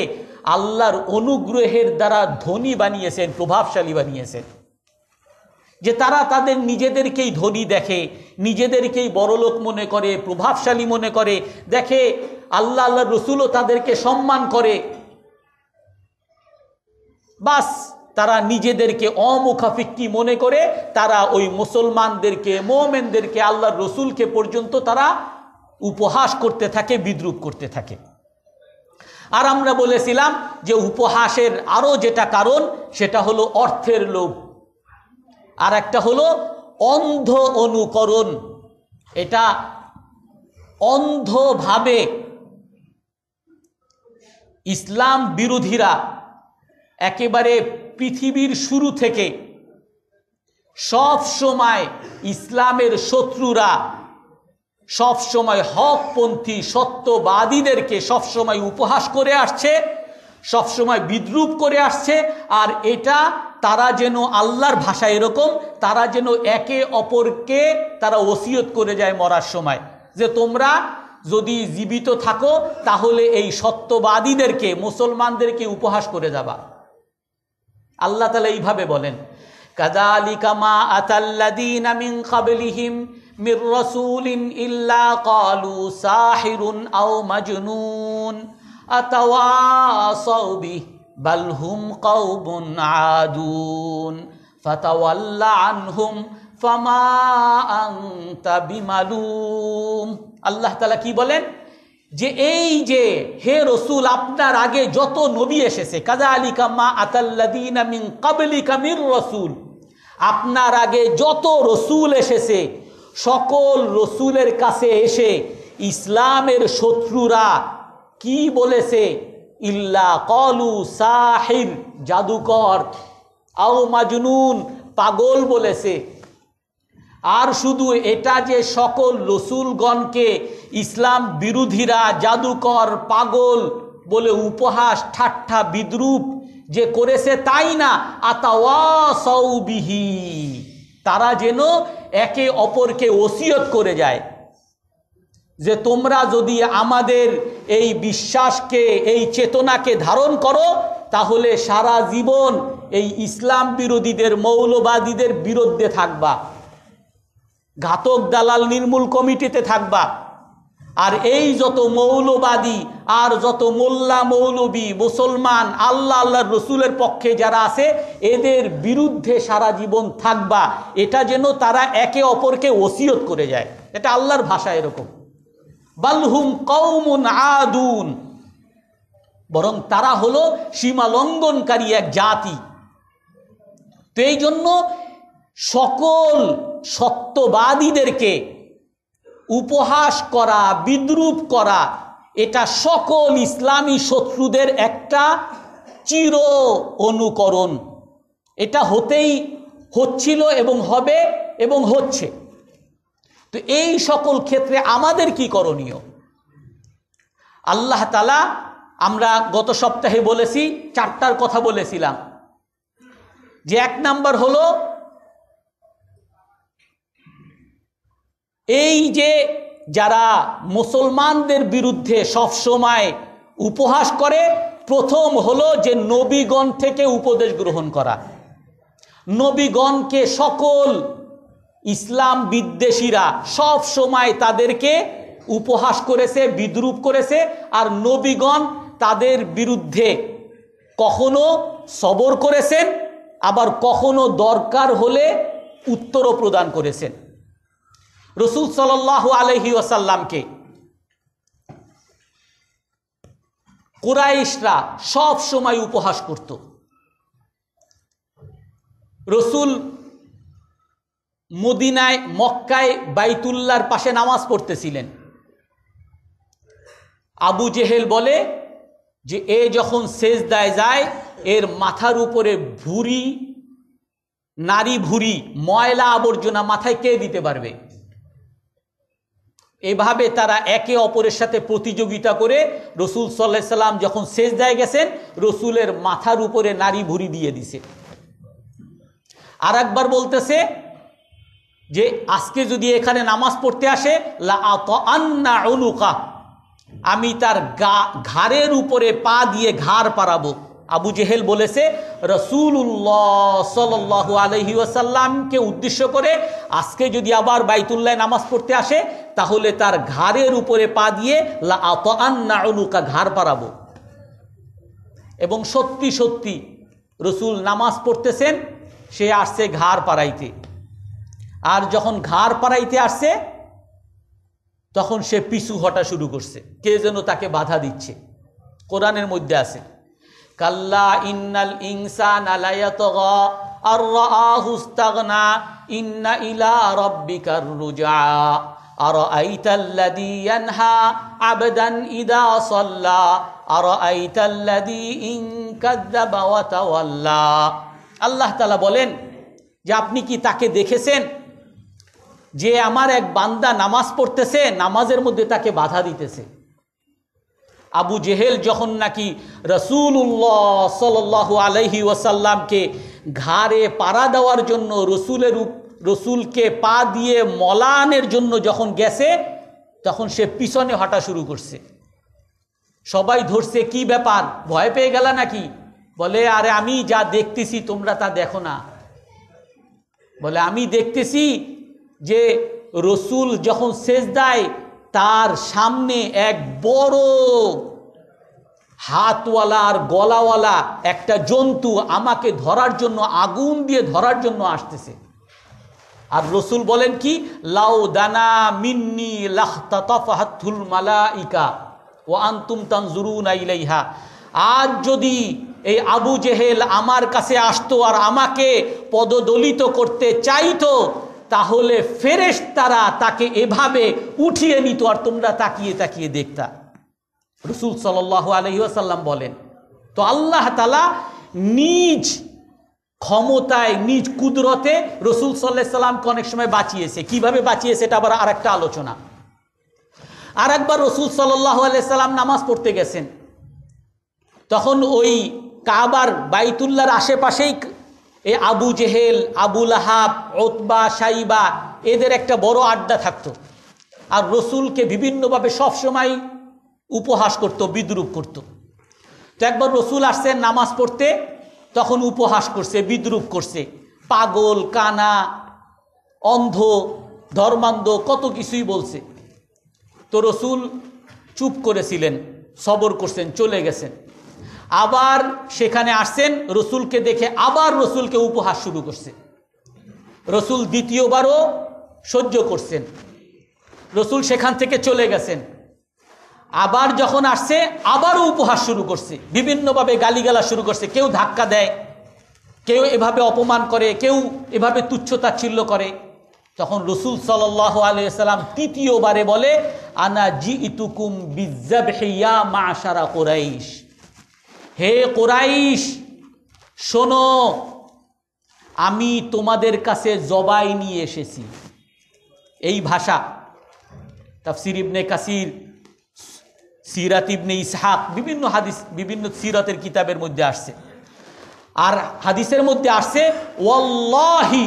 আল্লাহর অনুগ্রহের দ্বারা ধনী বানিয়েছেন, প্রভাবশালী বানিয়েছেন। যে তারা তাদের নিজেদেরকেই ধনী দেখে, নিজেদেরকেই বড়লোক মনে করে, প্রভাবশালী মনে করে, দেখে আল্লাহ আল্লাহর রসুলও তাদেরকে সম্মান করে, বাস তারা নিজেদেরকে অমুখাফিক্কি মনে করে তারা ওই মুসলমানদেরকে, মুমিনদেরকে, আল্লাহর রসুলকে পর্যন্ত তারা উপহাস করতে থাকে, বিদ্রূপ করতে থাকে। আর আমরা বলেছিলাম যে উপহাসের আরও যেটা কারণ সেটা হলো অর্থের লোভ, আর একটা হলো অন্ধ অনুকরণ। এটা অন্ধভাবে ইসলাম বিরোধীরা একেবারে পৃথিবীর শুরু থেকে সব সময় ইসলামের শত্রুরা সব সময় হকপন্থী সত্যবাদীদেরকে সব সময় উপহাস করে আসছে, সব সময় বিদ্রূপ করে আসছে। আর এটা তারা যেন আল্লাহর ভাষা এরকম, তারা যেন একে অপরকে তারা ওসিয়ত করে যায় মরার সময়, যে তোমরা যদি জীবিত থাকো তাহলে এই সত্যবাদীদেরকে, মুসলমানদেরকে উপহাস করে যাবা। আল্লাহ তাআলা এইভাবে বলেন, কাযালিকা মা আতাল্লাযীনা মিন ক্বাবলিহিম মির রাসূলিন ইল্লা ক্বালু সাহিরুন আও মাজনুন আতাওয়াসাউ বিহি বাল হুম কওমুন আদুন ফাতাওয়াল্লা আনহুম ফামা আনতা বিমালুম। আল্লাহ তাআলা কি বলেন যে এই যে হে রসুল, আপনার আগে যত নবী এসেছে, কাযালিকা মা আতাল্লাযীনা মিন ক্বাবলিকা মির রাসূল, আপনার আগে যত রসুল এসেছে সকল রসুলের কাছে এসে ইসলামের শত্রুরা কি বলেছে, ইল্লা ক্বালু সাহির, জাদুকর, আও মাজনুন, পাগল বলেছে। আর শুধু এটা যে সকল রসুলগণকে ইসলাম বিরোধীরা জাদুকর, পাগল বলে উপহাস, ঠাট্টা, বিদ্রূপ যে করেছে তাই না, আতাওয়াসাউ বিহি, তারা যেন একে অপরকে ওসিয়ত করে যায় যে তোমরা যদি আমাদের এই বিশ্বাসকে, এই চেতনাকে ধারণ করো তাহলে সারা জীবন এই ইসলাম বিরোধীদের, মৌলবাদীদের বিরুদ্ধে থাকবা, ঘাতক দালাল নির্মূল কমিটিতে থাকবা। আর এই যত মৌলবাদী আর যত মোল্লা মৌলবী মুসলমান আল্লাহ আল্লাহর রসুলের পক্ষে যারা আছে এদের বিরুদ্ধে সারা জীবন থাকবা, এটা যেন তারা একে অপরকে ওসিয়ত করে যায়। এটা আল্লাহর ভাষা এরকম, বালহুম কওমুন আদুন, বরং তারা হলো সীমা লঙ্ঘনকারী এক জাতি। তো এই জন্য সকল সত্যবাদীদেরকে উপহাস করা, বিদ্রূপ করা, এটা সকল ইসলামী শত্রুদের একটা চির অনুকরণ। এটা হচ্ছিল এবং হবে এবং হচ্ছে। তো এই সকল ক্ষেত্রে আমাদের কি করণীয়? আল্লাহ তাআলা, আমরা গত সপ্তাহে বলেছি, চারটার কথা বলেছিলাম, যে এক নাম্বার হলো এই যে যারা মুসলমানদের বিরুদ্ধে সব সময় উপহাস করে, প্রথম হলো যে নবীগণ থেকে উপদেশ গ্রহণ করা। নবীগণকে সকল ইসলাম বিদ্বেষীরা সব সময় তাদেরকে উপহাস করেছে, বিদ্রূপ করেছে। আর নবীগণ তাদের বিরুদ্ধে কখনো সবর করেছেন, আবার কখনো দরকার হলে উত্তরও প্রদান করেছেন। রাসূল সাল্লাল্লাহু আলাইহি ওয়াসাল্লামকে কুরাইশরা সব সময় উপহাস করত। রাসূল মদিনায়, মক্কায় বাইতুল্লাহর পাশে নামাজ পড়তেছিলেন। আবু জেহেল বলে যে এ যখন সেজদায় যায় এর মাথার উপরে ভুঁড়ি, নারী ভুঁড়ি, ময়লা আবর্জনা মাথায় কে দিতে পারবে? এভাবে তারা একে অপরের সাথে প্রতিযোগিতা করে রসুল সাল্লাল্লাহু আলাইহি সাল্লাম যখন সেজদায় গেছেন রসুলের মাথার উপরে নাড়ি ভুড়ি দিয়ে দিছে। আর একবার বলতেছে যে আজকে যদি এখানে নামাজ পড়তে আসে লা আতাআন্না উনুকা, আমি তার ঘাড়ের উপরে পা দিয়ে ঘাড় পারাবো। আবু জেহেল বলেছে রাসূলুল্লাহ সাল্লাল্লাহু আলাইহি ওয়াসাল্লামকে উদ্দেশ্য করে আজকে যদি আবার বাইতুল্লাহ নামাজ পড়তে আসে তাহলে তার ঘাড়ের উপরে পা দিয়ে লা আতাআন্না উনুকা, ঘাড় পারাবো। এবং সত্যি সত্যি রসুল নামাজ পড়তেছেন, সে আসছে ঘাড় পাড়াইতে। আর যখন ঘাড় পাড়াইতে আসছে তখন সে পিছু হটা শুরু করছে, কে যেন তাকে বাধা দিচ্ছে। কোরআনের মধ্যে আছে কাল্লা ইন্নাল ইনসানা লা ইয়াতগা আর রাআহু ইসতাগনা ইন্না ইলা রাব্বিকার রুজা আরাআইতাল্লাযী ইয়ানহা আবদান ইযা সাল্লা আরাআইতাল্লাযী ইন কাযযাবা ওয়া তাওয়াল্লা। আল্লাহ তাআলা বলেন যে আপনি কি তাকে দেখেছেন যে আমার এক বান্দা নামাজ পড়তেছে, নামাজের মধ্যে তাকে বাধা দিতেছে। আবু জেহেল যখন নাকি রাসূলুল্লাহ সাল্লাল্লাহু আলাইহি ওয়াসাল্লামকে ঘাড়ে পাড়া দেওয়ার জন্য রসুলকে পা দিয়ে মলানের জন্য যখন গেছে তখন সে পিছনে হাঁটা শুরু করছে। সবাই ধরছে, কি ব্যাপার, ভয় পেয়ে গেল নাকি? বলে আরে আমি যা দেখতেছি তোমরা তা দেখো না। বলে আমি দেখতেছি যে রসুল যখন সেজদায় তার সামনে এক বড় হাতওয়ালা আর গলাওয়ালা একটা জন্তু আমাকে ধরার জন্য, আগুন দিয়ে ধরার জন্য আসতেছে। আর রসুল বলেন কি লাউ দানা মিন্নি লাখতাতাফাতুল মালাইকা ওয়া আনতুম তানজুরুনা ইলাইহা। আজ যদি এই আবু জেহেল আমার কাছে আসতো আর আমাকে পদদলিত করতে চাইতো তাহলে ফেরেশতারা তাকে এভাবে উঠিয়ে নিত আর তোমরা তাকিয়ে তাকিয়ে দেখতা। রাসূল সাল্লাল্লাহু আলাইহি ওয়াসাল্লাম বলেন। তো আল্লাহ তাআলা নিজ ক্ষমতায় নিজ কুদরতে রাসূল সাল্লাল্লাহু আলাইহি সাল্লামকে অনেক সময় বাঁচিয়েছে। কিভাবে বাঁচিয়েছে এটা আবার আরেকটা আলোচনা। আর একবার রাসূল সাল্লাল্লাহু আলাইহি সাল্লাম নামাজ পড়তে গেছেন, তখন ওই কাবার বাইতুল্লাহর আশেপাশেই এই আবু জেহেল, আবু লাহাব, উতবা, সাইবা এদের একটা বড় আড্ডা থাকতো। আর রসুলকে বিভিন্নভাবে সবসময় উপহাস করত, বিদ্রূপ করত। তো একবার রসুল আসছেন নামাজ পড়তে, তখন উপহাস করছে, বিদ্রূপ করছে, পাগল, কানা, অন্ধ, ধর্মান্ধ, কত কিছুই বলছে। তো রসুল চুপ করেছিলেন, সবর করছেন, চলে গেছেন। আবার সেখানে আসছেন, রসুলকে দেখে আবার রসুলকে উপহাস শুরু করছে। রসুল দ্বিতীয়বারও সহ্য করছেন, রসুল সেখান থেকে চলে গেছেন। আবার যখন আসছে আবারও উপহাস শুরু করছে, বিভিন্নভাবে গালিগালা শুরু করছে। কেউ ধাক্কা দেয়, কেউ এভাবে অপমান করে, কেউ এভাবে তুচ্ছতাচ্ছিল্য করে। তখন রসুল সাল্লাল্লাহু আলাইহি সাল্লাম তৃতীয়বারে বলে আনা জিইতুকুম বিযযাবহি ইয়া মা'শারা কুরাইশ। হে কুরাইশ, শোনো, আমি তোমাদের কাছে জবাই নিয়ে এসেছি। এই ভাষা তাফসীর ইবনে কাসির, সিরাত ইবনে ইসহাক, বিভিন্ন হাদিস, বিভিন্ন সিরাতের কিতাবের মধ্যে আসছে। আর হাদিসের মধ্যে আসছে ওয়াল্লাহি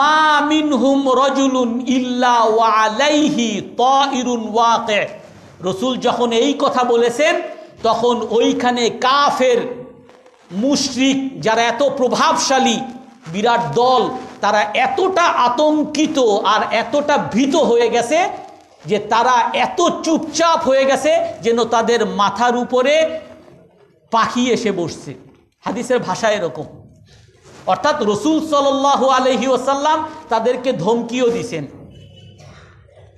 মা মিনহুম রাজুলুন ইল্লা ওয়া আলাইহি তাইরুন ওয়াকি। রাসূল যখন এই কথা বলেছেন তখন ওইখানে কাফের, মুশরিক যারা এত প্রভাবশালী বিরাট দল, তারা এতটা আতঙ্কিত আর এতটা ভীত হয়ে গেছে যে তারা এত চুপচাপ হয়ে গেছে যেন তাদের মাথার উপরে পাখি এসে বসছে। হাদিসের ভাষা এরকম। অর্থাৎ রসুল সাল্লাল্লাহু আলাইহি ওয়াসাল্লাম তাদেরকে ধমকিও দিছেন।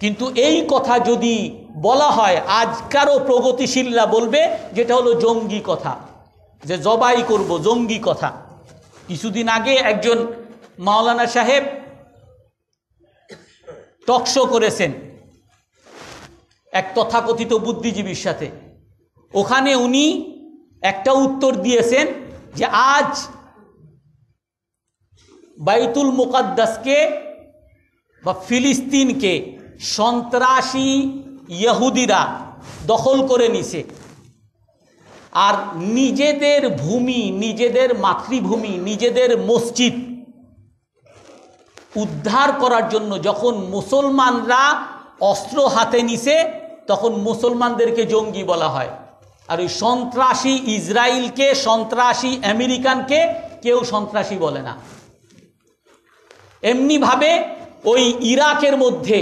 কিন্তু এই কথা যদি বলা হয়, আজকারও প্রগতিশীলরা বলবে যেটা হলো জঙ্গি কথা, যে জবাই করব, জঙ্গি কথা। কিছুদিন আগে একজন মাওলানা সাহেব টকশো করেছেন এক তথাকথিত বুদ্ধিজীবীর সাথে। ওখানে উনি একটা উত্তর দিয়েছেন যে আজ বাইতুল মুকাদ্দাসকে বা ফিলিস্তিনকে সন্ত্রাসী ইহুদিরা দখল করে নিছে, আর নিজেদের ভূমি, নিজেদের মাতৃভূমি, নিজেদের মসজিদ উদ্ধার করার জন্য যখন মুসলমানরা অস্ত্র হাতে নিছে, তখন মুসলমানদেরকে জঙ্গি বলা হয়। আর ওই সন্ত্রাসী ইসরায়েলকে, সন্ত্রাসী আমেরিকানকে কেউ সন্ত্রাসী বলে না। এমনিভাবে ওই ইরাকের মধ্যে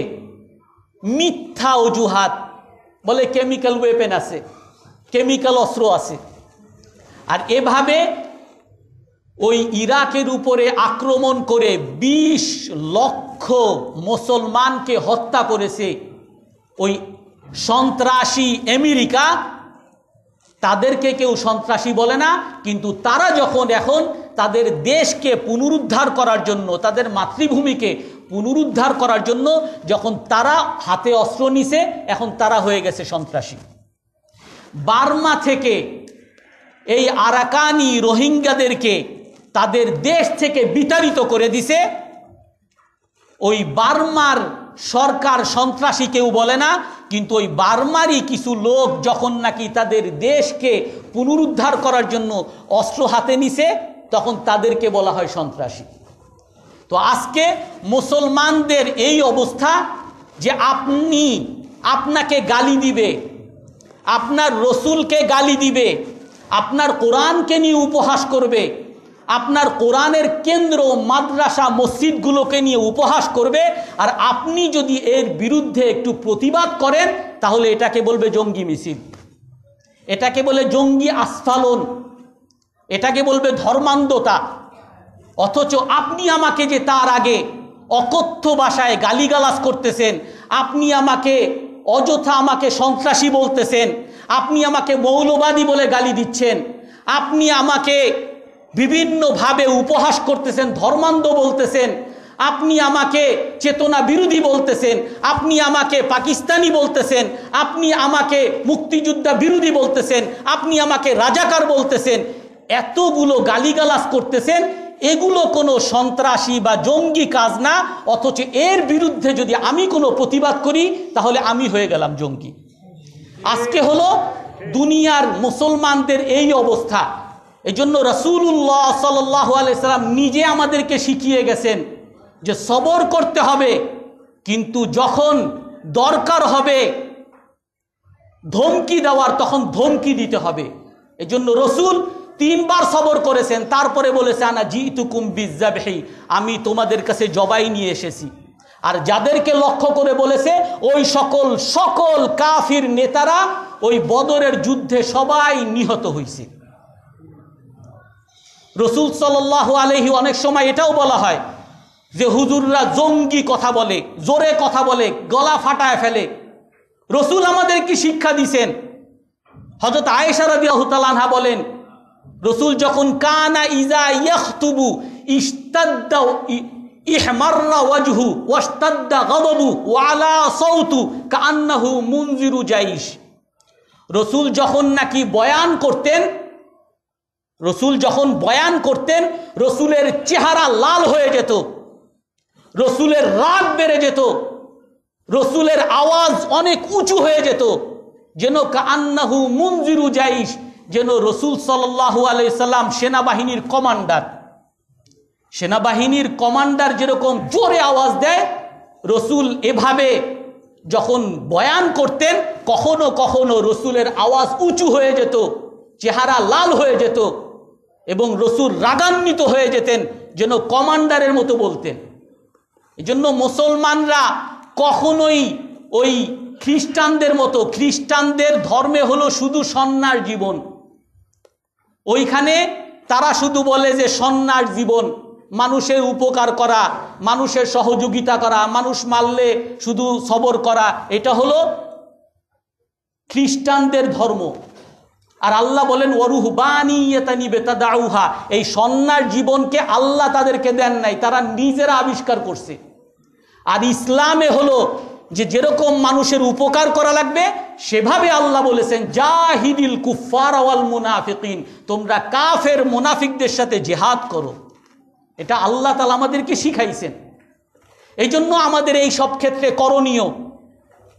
মিথ্যা অজুহাত বলে কেমিক্যাল ওয়েপেন আছে, কেমিক্যাল অস্ত্র আছে, আর এভাবে ওই ইরাকের উপরে আক্রমণ করে 20 লক্ষ মুসলমানকে হত্যা করেছে ওই সন্ত্রাসী আমেরিকা। তাদেরকে কেউ সন্ত্রাসী বলে না, কিন্তু তারা যখন এখন তাদের দেশকে পুনরুদ্ধার করার জন্য, তাদের মাতৃভূমিকে পুনরুদ্ধার করার জন্য যখন তারা হাতে অস্ত্র নিছে, এখন তারা হয়ে গেছে সন্ত্রাসী। বার্মা থেকে এই আরাকানি রোহিঙ্গাদেরকে তাদের দেশ থেকে বিতাড়িত করে দিছে। ওই বার্মার সরকার সন্ত্রাসী কেউ বলে না, কিন্তু ওই বার্মারই কিছু লোক যখন নাকি তাদের দেশকে পুনরুদ্ধার করার জন্য অস্ত্র হাতে নিছে, তখন তাদেরকে বলা হয় সন্ত্রাসী। তো আজকে মুসলমানদের এই অবস্থা যে আপনাকে গালি দিবে, আপনার রসুলকে গালি দিবে, আপনার কোরআনকে নিয়ে উপহাস করবে, আপনার কোরআনের কেন্দ্র মাদ্রাসা মসজিদগুলোকে নিয়ে উপহাস করবে, আর আপনি যদি এর বিরুদ্ধে একটু প্রতিবাদ করেন তাহলে এটাকে বলবে জঙ্গি মিছিল, এটাকে বলে জঙ্গি আস্ফালন, এটাকে বলবে ধর্মান্ধতা। অথচ আপনি আমাকে যে তার আগে অকথ্য ভাষায় গালিগালাজ করতেছেন, আপনি আমাকে অযথা আমাকে সন্ত্রাসী বলতেছেন, আপনি আমাকে মৌলবাদী বলে গালি দিচ্ছেন, আপনি আমাকে বিভিন্নভাবে উপহাস করতেছেন, ধর্মান্ধ বলতেছেন, আপনি আমাকে চেতনা বিরোধী বলতেছেন, আপনি আমাকে পাকিস্তানি বলতেছেন, আপনি আমাকে মুক্তিযোদ্ধা বিরোধী বলতেছেন, আপনি আমাকে রাজাকার বলতেছেন, এতগুলো গালিগালাজ করতেছেন। এগুলো কোনো সন্ত্রাসী বা জঙ্গি কাজ না, অথচ এর বিরুদ্ধে যদি আমি কোনো প্রতিবাদ করি তাহলে আমি হয়ে গেলাম জঙ্গি। আজকে হলো দুনিয়ার মুসলমানদের এই অবস্থা। এজন্য রাসূলুল্লাহ সাল্লাল্লাহু আলাইহি সাল্লাম নিজে আমাদেরকে শিখিয়ে গেছেন যে সবর করতে হবে, কিন্তু যখন দরকার হবে ধমকি দেওয়ার তখন ধমকি দিতে হবে। এজন্য রাসূল 3 বার সবর করেছেন, তারপরে বলেছে আনা জিতুকুম বিযাবহি, আমি তোমাদের কাছে জবাই নিয়ে এসেছি। আর যাদেরকে লক্ষ্য করে বলেছে ওই সকল কাফির নেতারা ওই বদরের যুদ্ধে সবাই নিহত হয়েছে। রাসূল সাল্লাল্লাহু আলাইহি অনেক সময় এটাও বলা হয় যে হুজুররা জঙ্গি কথা বলে, জোরে কথা বলে, গলা ফাটায় ফেলে। রাসূল আমাদের কি শিক্ষা দিয়েছেন? হযরত আয়েশা রাদিয়াল্লাহু তাআলা আনহা বলেন, রাসূল যখন কানা ইজা ইয়াখতুবু ইশতাদ্দা ইহমাররা ওয়াজহু ওয়াশতাদ্দা গাদাবু ওয়া আলা সাউতু কাআন্নাহু মুনজিরু জাইশ। রাসূল যখন নাকি বয়ান করতেন, রাসূলের চেহারা লাল হয়ে যেত, রাসূলের রাগ বেড়ে যেত, রাসূলের আওয়াজ অনেক উঁচু হয়ে যেত, যেন কাআন্নাহু মুনজিরু জাইশ, যেন রাসূল সাল্লাল্লাহু আলাইহি সাল্লাম সেনাবাহিনীর কমান্ডার যেরকম জোরে আওয়াজ দেয়, রাসূল এভাবে যখন বয়ান করতেন কখনো কখনো রাসূলের আওয়াজ উঁচু হয়ে যেত, চেহারা লাল হয়ে যেত এবং রাসূল রাগান্বিত হয়ে যেতেন, যেন কমান্ডারের মতো বলতেন। এজন্য মুসলমানরা কখনোই ওই খ্রিস্টানদের মতো, খ্রিস্টানদের ধর্মে হলো শুধু সন্ন্যাস জীবন, ওইখানে তারা শুধু বলে যে সন্ন্যাস জীবন, মানুষের উপকার করা, মানুষের সহযোগিতা করা, মানুষ মারলে শুধু সবর করা, এটা হলো খ্রিস্টানদের ধর্ম। আর আল্লাহ বলেন ওয়ারুহবানিয়াতানি বিতাদাউহা, এই সন্ন্যাস জীবনকে আল্লাহ তাদেরকে দেন নাই, তারা নিজেরা আবিষ্কার করছে। আর ইসলামে হলো যে যেরকম মানুষের উপকার করা লাগবে সেভাবে আল্লাহ বলেছেন জাহিদিল কুফার ওয়াল মুনাফিকিন, তোমরা কাফের মুনাফিকদের সাথে জিহাদ করো। এটা আল্লাহ তাআলা আমাদেরকে শিখাইছেন। এই জন্য আমাদের এই সব ক্ষেত্রে করণীয়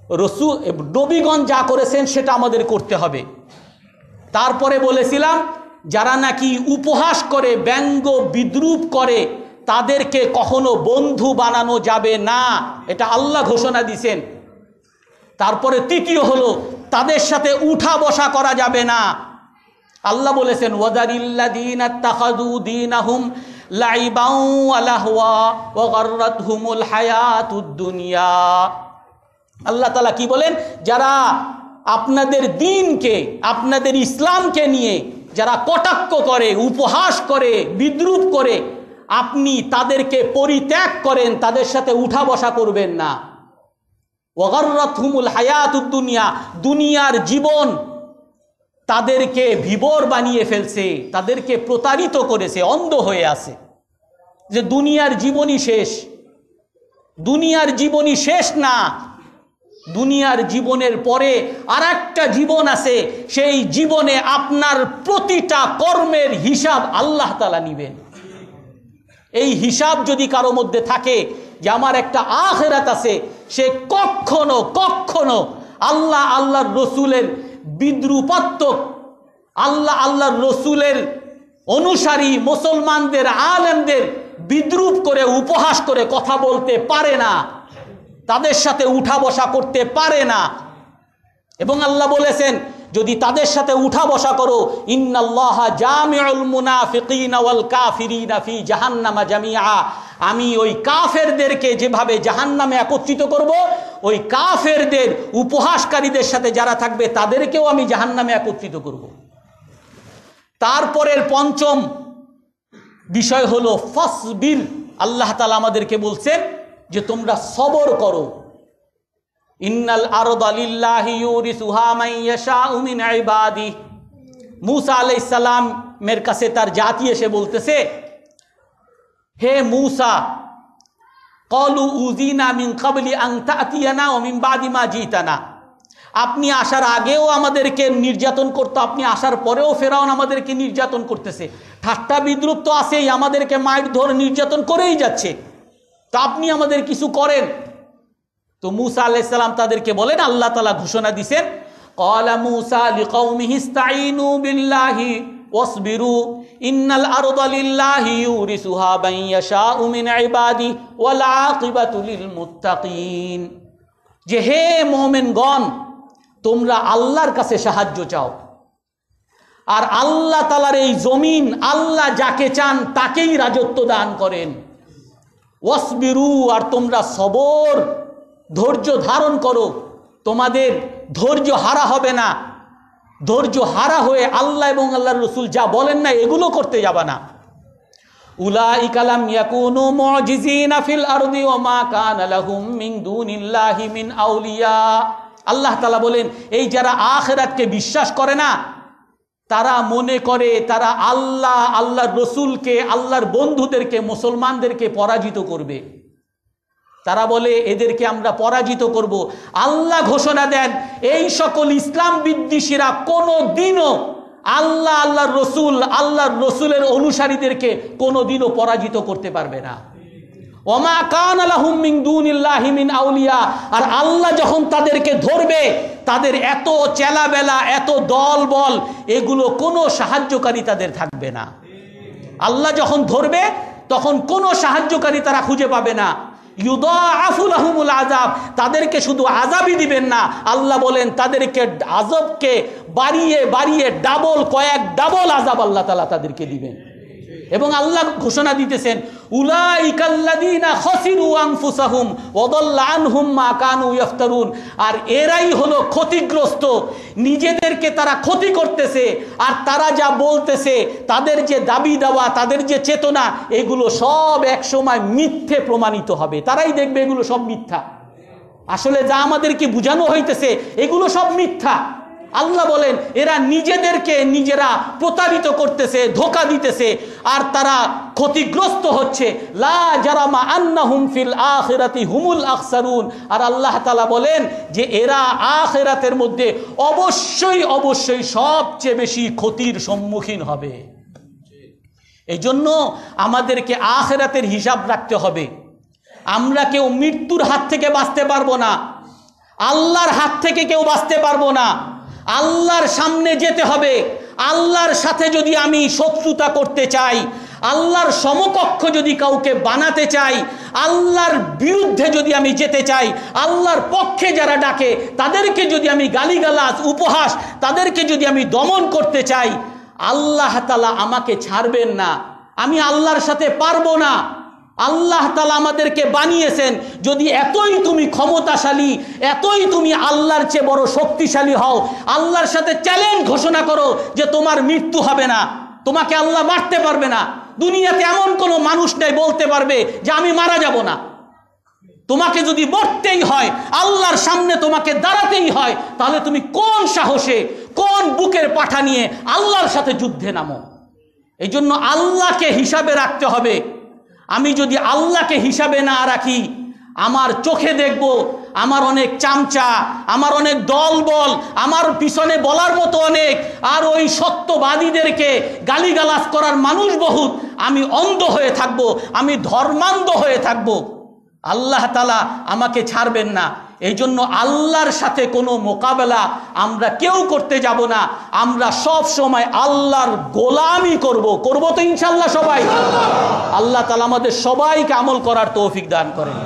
রসুল নবীগণ যা করেছেন সেটা আমাদের করতে হবে। তারপরে বলেছিলাম যারা নাকি উপহাস করে, ব্যঙ্গ বিদ্রূপ করে, তাদেরকে কখনো বন্ধু বানানো যাবে না, এটা আল্লাহ ঘোষণা দিয়েছেন। তারপরে তৃতীয় হলো তাদের সাথে উঠা বসা করা যাবে না। আল্লাহ বলেছেন ওয়াদারিল্লাযীনা ইত্তাখাযু দীনাহুম লাইবান ওয়া লাহওয়া ওয়া গাররাতহুমুল হায়াতুদ দুনিয়া। আল্লাহ তাআলা কি বলেন? যারা আপনাদের দ্বীনকে, আপনাদের ইসলামকে নিয়ে যারা কটাক্ষ করে, উপহাস করে, বিদ্রূপ করে, আপনি তাদেরকে পরিত্যাগ করেন, তাদের সাথে উঠা বসা করবেন না। ওয়া গাররাতহুমুল হায়াতুদ দুনিয়া, দুনিয়ার জীবন তাদেরকে বিভোর বানিয়ে ফেলছে, তাদেরকে প্রতারিত করেছে, অন্ধ হয়ে আছে যে দুনিয়ার জীবনই শেষ। দুনিয়ার জীবনই শেষ না, দুনিয়ার জীবনের পরে আর একটা জীবন আছে। সেই জীবনে আপনার প্রতিটা কর্মের হিসাব আল্লাহ তাআলা নিবেন। এই হিসাব যদি কারো মধ্যে থাকে যে আমার একটা আখিরাত আছে, সে কখনো কখনো আল্লাহর রসুলের বিদ্রূপাত্মক, আল্লাহর রসুলের অনুসারী মুসলমানদের, আলেমদের বিদ্রূপ করে, উপহাস করে কথা বলতে পারে না, তাদের সাথে উঠা বসা করতে পারে না। এবং আল্লাহ বলেছেন যদি তাদের সাথে উঠা বসা করো, ইন্নাল্লাহা জামিউল মুনাফিকিনা ওয়াল কাফিরিনা ফি জাহান্নামা জামিআ, আমি ওই কাফেরদেরকে যেভাবে জাহান্নামে একত্রিত করব, ওই কাফেরদের, উপহাসকারীদের সাথে যারা থাকবে তাদেরকেও আমি জাহান্নামে একত্রিত করব। তারপরের পঞ্চম বিষয় হলো ফাসবির। আল্লাহ তাআলা আমাদেরকে বলছেন যে তোমরা সবর করো। ইন্নাল আরদা লিল্লাহি ইউরিসুহা মান ইয়াশাউ মিন ইবাদি। মূসা আলাইহিস সালামের কাছে তার জাতি এসে বলতেছে, হে মূসা, ক্বালু উযিনা মিন ক্বাবলি আন তা'তিয়ানা ওয়া মিন বাদি মা জিতানা। আপনি আসার আগেও আমাদেরকে নির্যাতন করতো, আপনি আসার পরেও ফেরাউন আমাদেরকে নির্যাতন করতেছে, ঠাট্টা বিদ্রূপ তো আছেই, আমাদেরকে মাইর ধরে নির্যাতন করেই যাচ্ছে, তা আপনি আমাদের কিছু করেন। তো মূসা আলাইহিস সালাম তাদেরকে বলেন, আল্লাহ তাআলা ঘোষণা দিবেন, ক্বালা মূসা লিকাওমিহি ইসতাঈনু বিল্লাহি ওয়াসবিরু ইন্নাল আরদা লিল্লাহি ইউরিসুহা মান ইয়াশাউ মিন ইবাদি ওয়াল আকিবাতু লিল মুত্তাকিন। যে হে মুমিনগণ, তোমরা আল্লাহর কাছে সাহায্য চাও, আর আল্লাহ তাআলার এই জমিন আল্লাহ যাকে চান তাকেই রাজত্ব দান করেন। ওয়াসবিরু, আর তোমরা সবর, ধৈর্য ধারণ করো, তোমাদের ধৈর্য হারা হবে না। ধৈর্য হারা হয়ে আল্লাহ এবং আল্লাহর রাসূল যা বলেন না এগুলো করতে যাবা না। উলাইকা লাম ইয়াকুনু মুজিজিনা ফিল আরদি ওয়া মা কানা লাহুম মিন দুনিল্লাহি মিন আউলিয়া। আল্লাহ তাআলা বলেন, এই যারা আখিরাতকে বিশ্বাস করে না, তারা মনে করে তারা আল্লাহর রসুলকে, আল্লাহর বন্ধুদেরকে, মুসলমানদেরকে পরাজিত করবে। তারা বলে এদেরকে আমরা পরাজিত করব। আল্লাহ ঘোষণা দেন, এই সকল ইসলাম বিদ্বেষীরা কোনো দিনও আল্লাহর রসুলের অনুসারীদেরকে কোনো দিনও পরাজিত করতে পারবে না। ওমা কানা লাহুম মিন দুনিল্লাহি মিন আউলিয়া। আর আল্লাহ যখন তাদেরকে ধরবে, তাদের এত চেলাবেলা, এত দল বল, এগুলো কোনো সাহায্যকারী তাদের থাকবে না। আল্লাহ যখন ধরবে তখন কোনো সাহায্যকারী তারা খুঁজে পাবে না। ইউদাআফু লাহুমুল আযাব, তাদেরকে শুধু আযাবই দিবেন না, আল্লাহ বলেন তাদেরকে আযাবকে বাড়িয়ে বাড়িয়ে কয়েক ডাবল আযাব আল্লাহ তাআলা তাদেরকে দিবেন। এবং আল্লাহ ঘোষণা দিতেছেন, উলাইকাল্লাযীনা খাসিরু আনফুসাহুম ওয়া দাল্লা আনহুম মা কানু ইফতারুন। আর এরাই হলো ক্ষতিগ্রস্ত, নিজেদেরকে তারা ক্ষতি করতেছে, আর তারা যা বলতেছে, তাদের যে দাবি দাওয়া, তাদের যে চেতনা, এগুলো সব এক সময় মিথ্যে প্রমাণিত হবে। তারাই দেখবে এগুলো সব মিথ্যা। আসলে যা আমাদেরকে বোঝানো হইতেছে এগুলো সব মিথ্যা। আল্লাহ বলেন এরা নিজেদেরকে নিজেরা প্রতারিত করতেছে, ধোঁকা দিতেছে, আর তারা ক্ষতিগ্রস্ত হচ্ছে। লা জারামা আন্নাহুম ফিল আখিরাতি হুমুল আখসারুন। আর আল্লাহ তাআলা বলেন যে এরা আখিরাতের মধ্যে অবশ্যই অবশ্যই সবচেয়ে বেশি ক্ষতির সম্মুখীন হবে। এই জন্য আমাদেরকে আখিরাতের হিসাব রাখতে হবে। আমরা কেউ মৃত্যুর হাত থেকে বাঁচতে পারবো না। আল্লাহর হাত থেকে কেউ বাঁচতে পারবো না। আল্লাহর সামনে যেতে হবে। আল্লাহর সাথে যদি আমি শত্রুতা করতে চাই, আল্লাহর সমকক্ষ যদি কাউকে বানাতে চাই, আল্লাহর বিরুদ্ধে যদি আমি যেতে চাই, আল্লাহর পক্ষে যারা ডাকে তাদেরকে যদি আমি গালিগালাজ উপহাস তাদেরকে যদি আমি দমন করতে চাই, আল্লাহ তাআলা আমাকে ছাড়বেন না। আমি আল্লাহর সাথে পারবো না। আল্লাহ তাআলা আমাদেরকে বানিয়েছেন, যদি এতই তুমি ক্ষমতাশালী, এতই তুমি আল্লাহর চেয়ে বড় শক্তিশালী হও, আল্লাহর সাথে চ্যালেঞ্জ ঘোষণা করো যে তোমার মৃত্যু হবে না, তোমাকে আল্লাহ মারতে পারবে না। দুনিয়াতে এমন কোনো মানুষ নেই বলতে পারবে যে আমি মারা যাব না। তোমাকে যদি মরতেই হয়, আল্লাহর সামনে তোমাকে দাঁড়াতেই হয়, তাহলে তুমি কোন সাহসে, কোন বুকের পাঠা নিয়ে আল্লাহর সাথে যুদ্ধে নামো? এই জন্য আল্লাহকে হিসাবে রাখতে হবে। আমি যদি আল্লাহকে হিসাবে না রাখি, আমার চোখে দেখব আমার অনেক চামচা, আমার অনেক দলবল, আমার পিছনে বলার মতো অনেক, আর ওই সত্যবাদীদেরকে গালিগালাজ করার মানুষ বহুত। আমি অন্ধ হয়ে থাকব, আমি ধর্মান্ধ হয়ে থাকব। আল্লাহ তাআলা আমাকে ছাড়বেন না। এই জন্য আল্লাহর সাথে কোনো মোকাবেলা আমরা কেউ করতে যাব না। আমরা সব সময় আল্লাহর গোলামি করব তো ইনশাআল্লাহ সবাই। আল্লাহ তাআলা আমাদের সবাইকে আমল করার তৌফিক দান করেন।